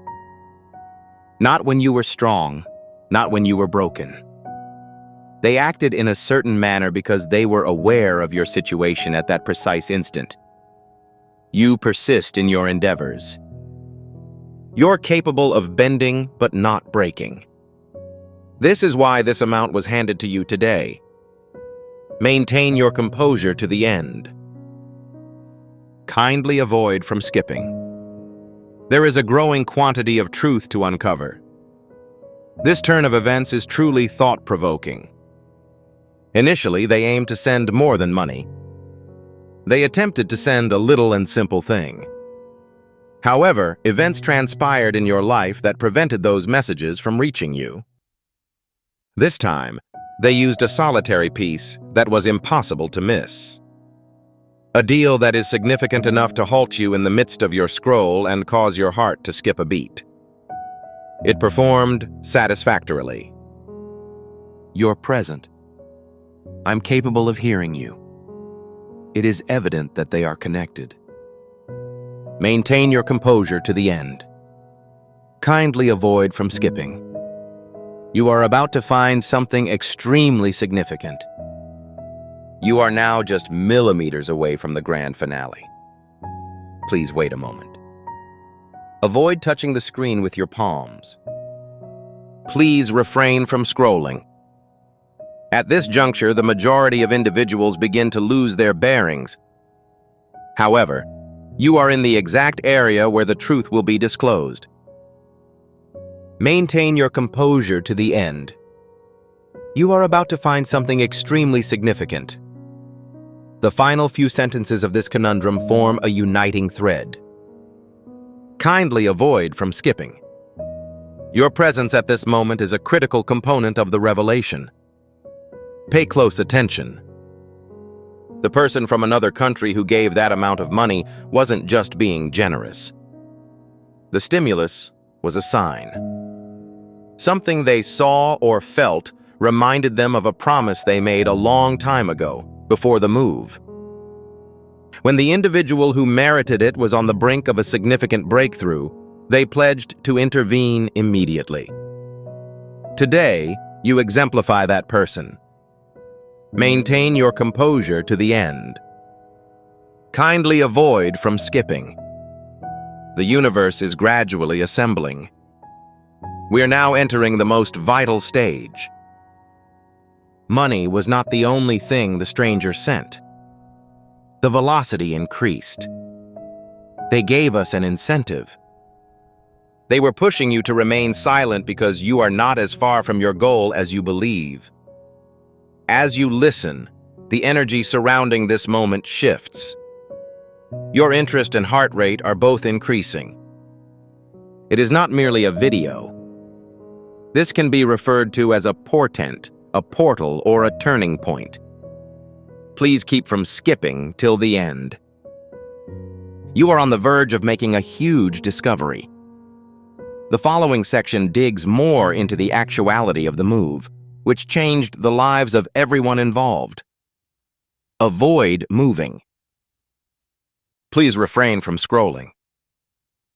[SPEAKER 1] Not when you were strong, not when you were broken. They acted in a certain manner because they were aware of your situation at that precise instant. You persist in your endeavors. You're capable of bending but not breaking. This is why this amount was handed to you today. Maintain your composure to the end. Kindly avoid from skipping. There is a growing quantity of truth to uncover. This turn of events is truly thought-provoking. Initially, they aimed to send more than money. They attempted to send a little and simple thing. However, events transpired in your life that prevented those messages from reaching you. This time, they used a solitary piece that was impossible to miss. A deal that is significant enough to halt you in the midst of your scroll and cause your heart to skip a beat. It performed satisfactorily. You're present. I'm capable of hearing you. It is evident that they are connected. Maintain your composure to the end. Kindly avoid from skipping. You are about to find something extremely significant. You are now just millimeters away from the grand finale. Please wait a moment. Avoid touching the screen with your palms. Please refrain from scrolling. At this juncture, the majority of individuals begin to lose their bearings. However, you are in the exact area where the truth will be disclosed. Maintain your composure to the end. You are about to find something extremely significant. The final few sentences of this conundrum form a uniting thread. Kindly avoid from skipping. Your presence at this moment is a critical component of the revelation. Pay close attention. The person from another country who gave that amount of money wasn't just being generous. The stimulus was a sign. Something they saw or felt reminded them of a promise they made a long time ago, before the move. When the individual who merited it was on the brink of a significant breakthrough, they pledged to intervene immediately. Today, you exemplify that person. Maintain your composure to the end. Kindly avoid from skipping. The universe is gradually assembling. We are now entering the most vital stage. Money was not the only thing the stranger sent. The velocity increased. They gave us an incentive. They were pushing you to remain silent because you are not as far from your goal as you believe. As you listen, the energy surrounding this moment shifts. Your interest and heart rate are both increasing. It is not merely a video. This can be referred to as a portent, a portal, or a turning point. Please keep from skipping till the end. You are on the verge of making a huge discovery. The following section digs more into the actuality of the move, which changed the lives of everyone involved. Avoid moving. Please refrain from scrolling.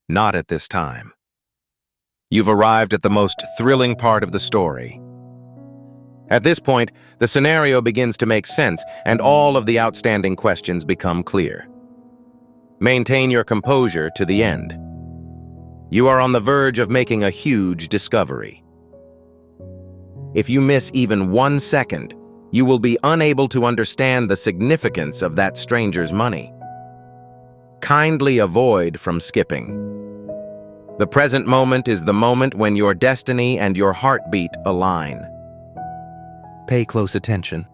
[SPEAKER 1] Not at this time. You've arrived at the most thrilling part of the story. At this point, the scenario begins to make sense, and all of the outstanding questions become clear. Maintain your composure to the end. You are on the verge of making a huge discovery. If you miss even 1 second, you will be unable to understand the significance of that stranger's money. Kindly avoid from skipping. The present moment is the moment when your destiny and your heartbeat align. Pay close attention.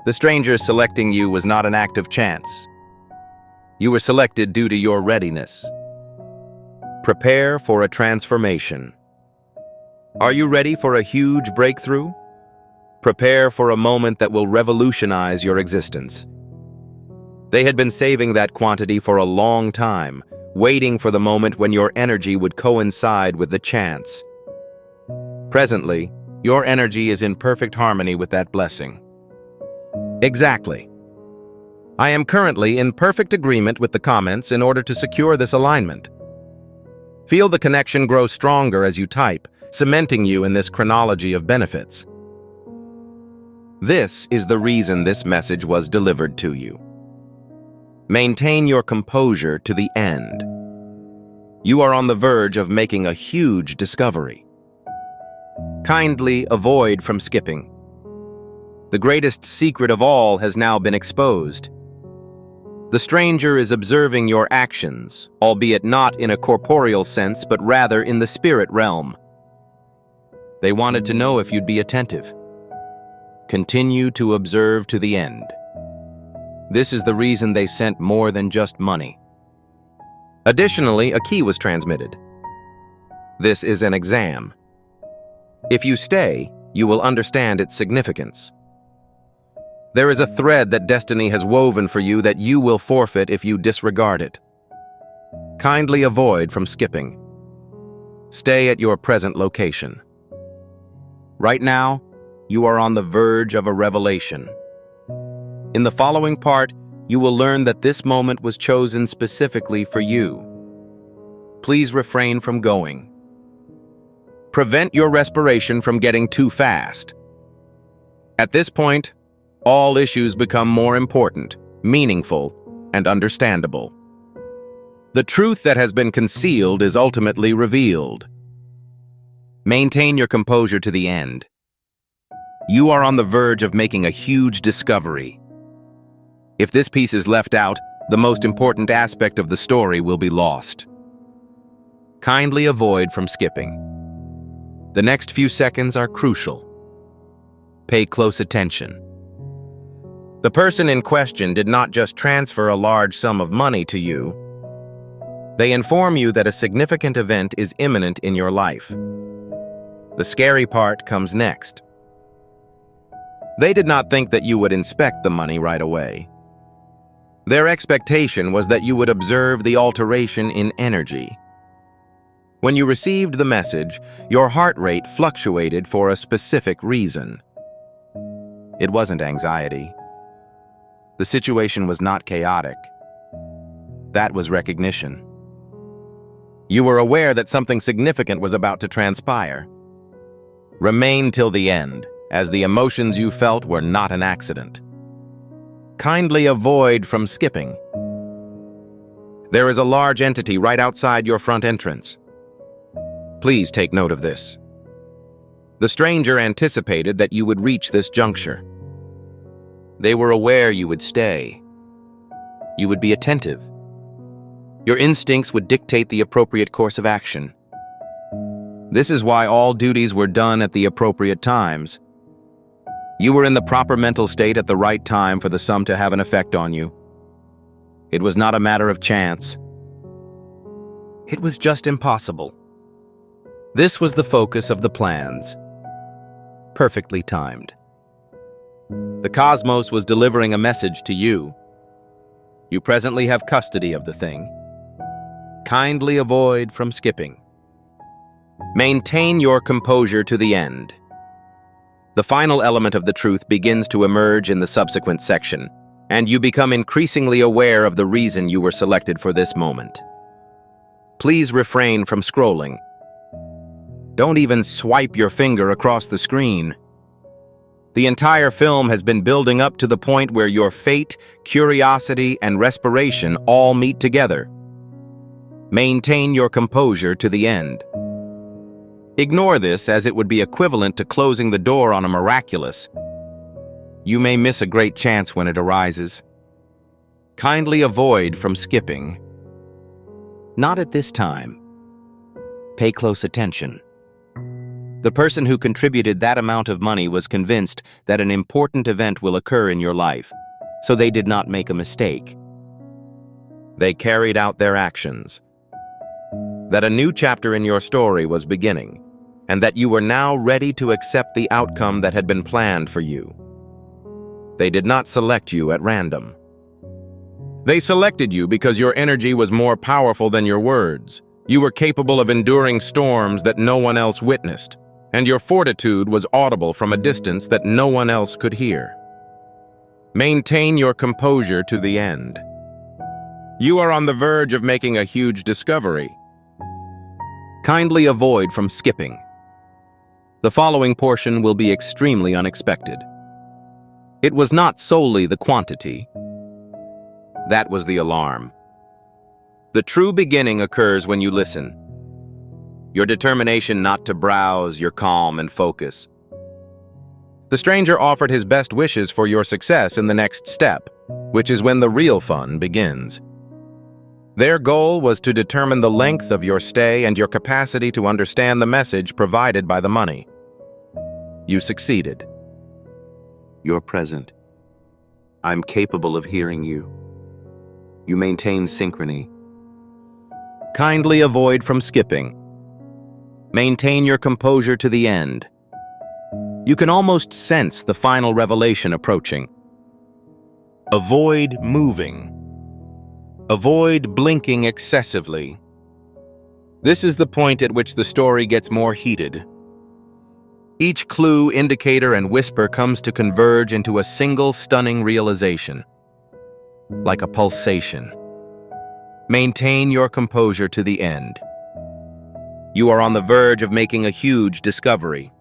[SPEAKER 1] The stranger selecting you was not an act of chance. You were selected due to your readiness. Prepare for a transformation. Are you ready for a huge breakthrough? Prepare for a moment that will revolutionize your existence. They had been saving that quantity for a long time, waiting for the moment when your energy would coincide with the chance. Presently, your energy is in perfect harmony with that blessing. Exactly. I am currently in perfect agreement with the comments in order to secure this alignment. Feel the connection grow stronger as you type, cementing you in this chronology of benefits. This is the reason this message was delivered to you. Maintain your composure to the end. You are on the verge of making a huge discovery. Kindly avoid from skipping. The greatest secret of all has now been exposed. The stranger is observing your actions, albeit not in a corporeal sense, but rather in the spirit realm. They wanted to know if you'd be attentive. Continue to observe to the end. This is the reason they sent more than just money. Additionally, a key was transmitted. This is an exam. If you stay, you will understand its significance. There is a thread that destiny has woven for you that you will forfeit if you disregard it. Kindly avoid from skipping. Stay at your present location. Right now, you are on the verge of a revelation. In the following part, you will learn that this moment was chosen specifically for you. Please refrain from going. Prevent your respiration from getting too fast. At this point, all issues become more important, meaningful, and understandable. The truth that has been concealed is ultimately revealed. Maintain your composure to the end. You are on the verge of making a huge discovery. If this piece is left out, the most important aspect of the story will be lost. Kindly avoid from skipping. The next few seconds are crucial. Pay close attention. The person in question did not just transfer a large sum of money to you. They inform you that a significant event is imminent in your life. The scary part comes next. They did not think that you would inspect the money right away. Their expectation was that you would observe the alteration in energy. When you received the message, your heart rate fluctuated for a specific reason. It wasn't anxiety. The situation was not chaotic. That was recognition. You were aware that something significant was about to transpire. Remain till the end, as the emotions you felt were not an accident. Kindly avoid from skipping. There is a large entity right outside your front entrance. Please take note of this. The stranger anticipated that you would reach this juncture. They were aware you would stay. You would be attentive. Your instincts would dictate the appropriate course of action. This is why all duties were done at the appropriate times. You were in the proper mental state at the right time for the sum to have an effect on you. It was not a matter of chance. It was just impossible. This was the focus of the plans. Perfectly timed. The cosmos was delivering a message to you. You presently have custody of the thing. Kindly avoid from skipping. Maintain your composure to the end. The final element of the truth begins to emerge in the subsequent section, and you become increasingly aware of the reason you were selected for this moment. Please refrain from scrolling. Don't even swipe your finger across the screen. The entire film has been building up to the point where your fate, curiosity, and respiration all meet together. Maintain your composure to the end. Ignore this, as it would be equivalent to closing the door on a miraculous. You may miss a great chance when it arises. Kindly avoid from skipping. Not at this time. Pay close attention. The person who contributed that amount of money was convinced that an important event will occur in your life, so they did not make a mistake. They carried out their actions. That a new chapter in your story was beginning, and that you were now ready to accept the outcome that had been planned for you. They did not select you at random. They selected you because your energy was more powerful than your words. You were capable of enduring storms that no one else witnessed, and your fortitude was audible from a distance that no one else could hear. Maintain your composure to the end. You are on the verge of making a huge discovery. Kindly avoid from skipping. The following portion will be extremely unexpected. It was not solely the quantity. That was the alarm. The true beginning occurs when you listen. Your determination not to browse, your calm and focus. The stranger offered his best wishes for your success in the next step, which is when the real fun begins. Their goal was to determine the length of your stay and your capacity to understand the message provided by the money. You succeeded. You're present. I'm capable of hearing you. You maintain synchrony. Kindly avoid from skipping. Maintain your composure to the end. You can almost sense the final revelation approaching. Avoid moving. Avoid blinking excessively. This is the point at which the story gets more heated. Each clue, indicator, and whisper comes to converge into a single stunning realization. Like a pulsation. Maintain your composure to the end. You are on the verge of making a huge discovery.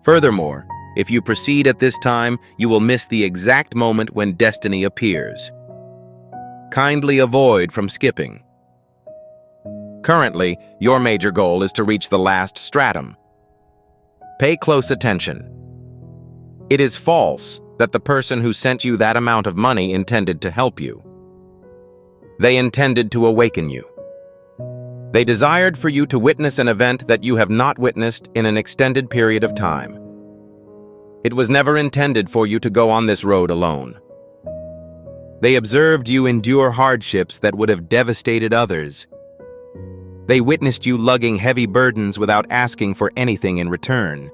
[SPEAKER 1] Furthermore, if you proceed at this time, you will miss the exact moment when destiny appears. Kindly avoid from skipping. Currently, your major goal is to reach the last stratum. Pay close attention. It is false that the person who sent you that amount of money intended to help you. They intended to awaken you. They desired for you to witness an event that you have not witnessed in an extended period of time. It was never intended for you to go on this road alone. They observed you endure hardships that would have devastated others. They witnessed you lugging heavy burdens without asking for anything in return.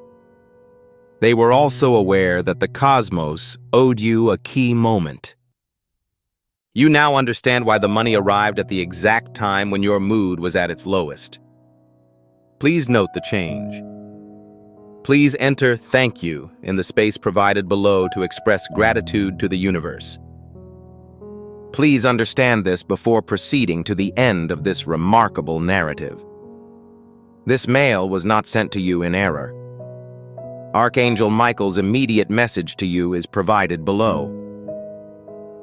[SPEAKER 1] They were also aware that the cosmos owed you a key moment. You now understand why the money arrived at the exact time when your mood was at its lowest. Please note the change. Please enter "thank you" in the space provided below to express gratitude to the universe. Please understand this before proceeding to the end of this remarkable narrative. This mail was not sent to you in error. Archangel Michael's immediate message to you is provided below.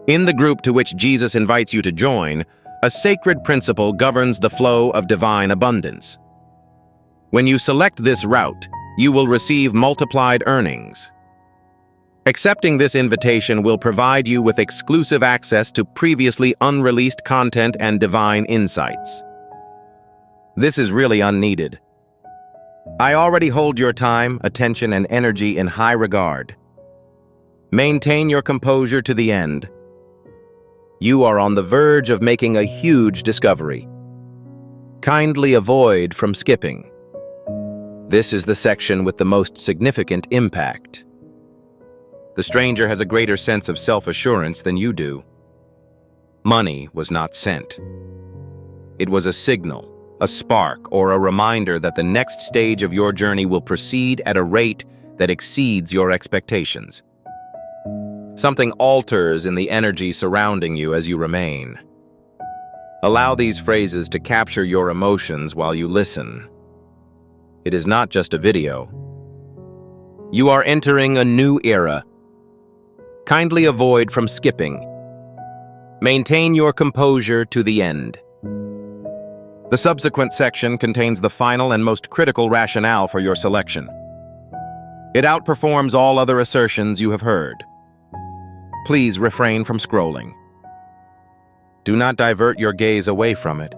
[SPEAKER 1] In the group to which Jesus invites you to join, a sacred principle governs the flow of divine abundance. When you select this route, you will receive multiplied earnings. Accepting this invitation will provide you with exclusive access to previously unreleased content and divine insights. This is really unneeded. I already hold your time, attention, and energy in high regard. Maintain your composure to the end. You are on the verge of making a huge discovery. Kindly avoid from skipping. This is the section with the most significant impact. The stranger has a greater sense of self-assurance than you do. Money was not sent. It was a signal, a spark, or a reminder that the next stage of your journey will proceed at a rate that exceeds your expectations. Something alters in the energy surrounding you as you remain. Allow these phrases to capture your emotions while you listen. It is not just a video. You are entering a new era. Kindly avoid from skipping. Maintain your composure to the end. The subsequent section contains the final and most critical rationale for your selection. It outperforms all other assertions you have heard. Please refrain from scrolling. Do not divert your gaze away from it.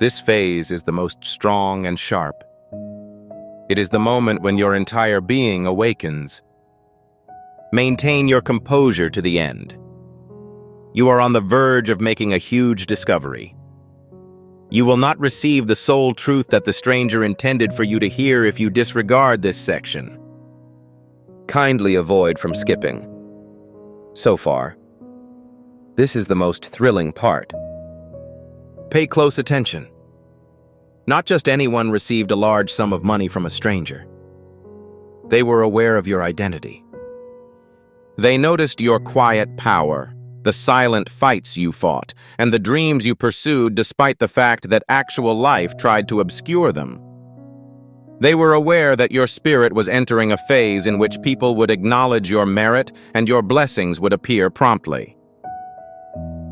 [SPEAKER 1] This phase is the most strong and sharp. It is the moment when your entire being awakens. Maintain your composure to the end. You are on the verge of making a huge discovery. You will not receive the sole truth that the stranger intended for you to hear if you disregard this section. Kindly avoid from skipping. So far, this is the most thrilling part. Pay close attention. Not just anyone received a large sum of money from a stranger. They were aware of your identity. They noticed your quiet power, the silent fights you fought, and the dreams you pursued despite the fact that actual life tried to obscure them. They were aware that your spirit was entering a phase in which people would acknowledge your merit and your blessings would appear promptly.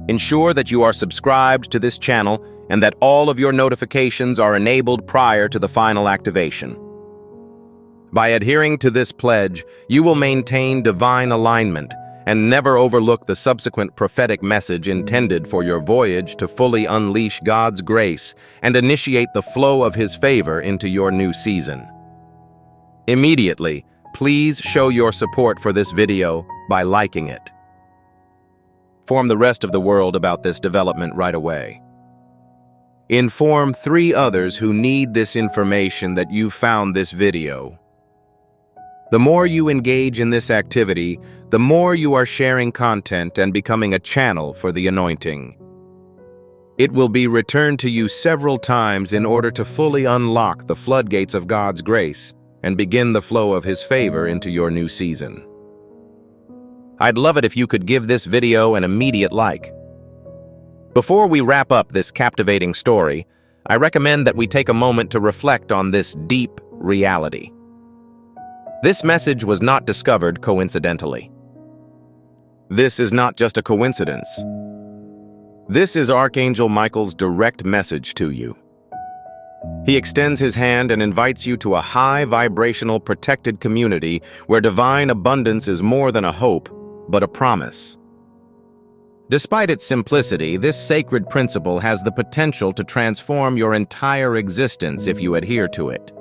[SPEAKER 1] Ensure that you are subscribed to this channel and that all of your notifications are enabled prior to the final activation. By adhering to this pledge, you will maintain divine alignment and never overlook the subsequent prophetic message intended for your voyage to fully unleash God's grace and initiate the flow of His favor into your new season. Immediately, please show your support for this video by liking it. Inform the rest of the world about this development right away. Inform 3 others who need this information that you found this video. The more you engage in this activity, the more you are sharing content and becoming a channel for the anointing. It will be returned to you several times in order to fully unlock the floodgates of God's grace and begin the flow of His favor into your new season. I'd love it if you could give this video an immediate like. Before we wrap up this captivating story, I recommend that we take a moment to reflect on this deep reality. This message was not discovered coincidentally. This is not just a coincidence. This is Archangel Michael's direct message to you. He extends his hand and invites you to a high vibrational protected community where divine abundance is more than a hope, but a promise. Despite its simplicity, this sacred principle has the potential to transform your entire existence if you adhere to it.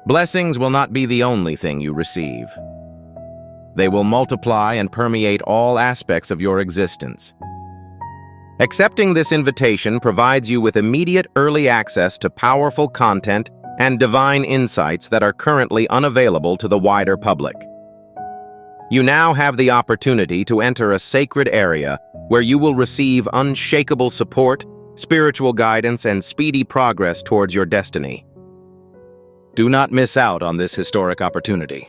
[SPEAKER 1] Blessings will not be the only thing you receive. They will multiply and permeate all aspects of your existence. Accepting this invitation provides you with immediate early access to powerful content and divine insights that are currently unavailable to the wider public. You now have the opportunity to enter a sacred area where you will receive unshakable support, spiritual guidance, and speedy progress towards your destiny. Do not miss out on this historic opportunity.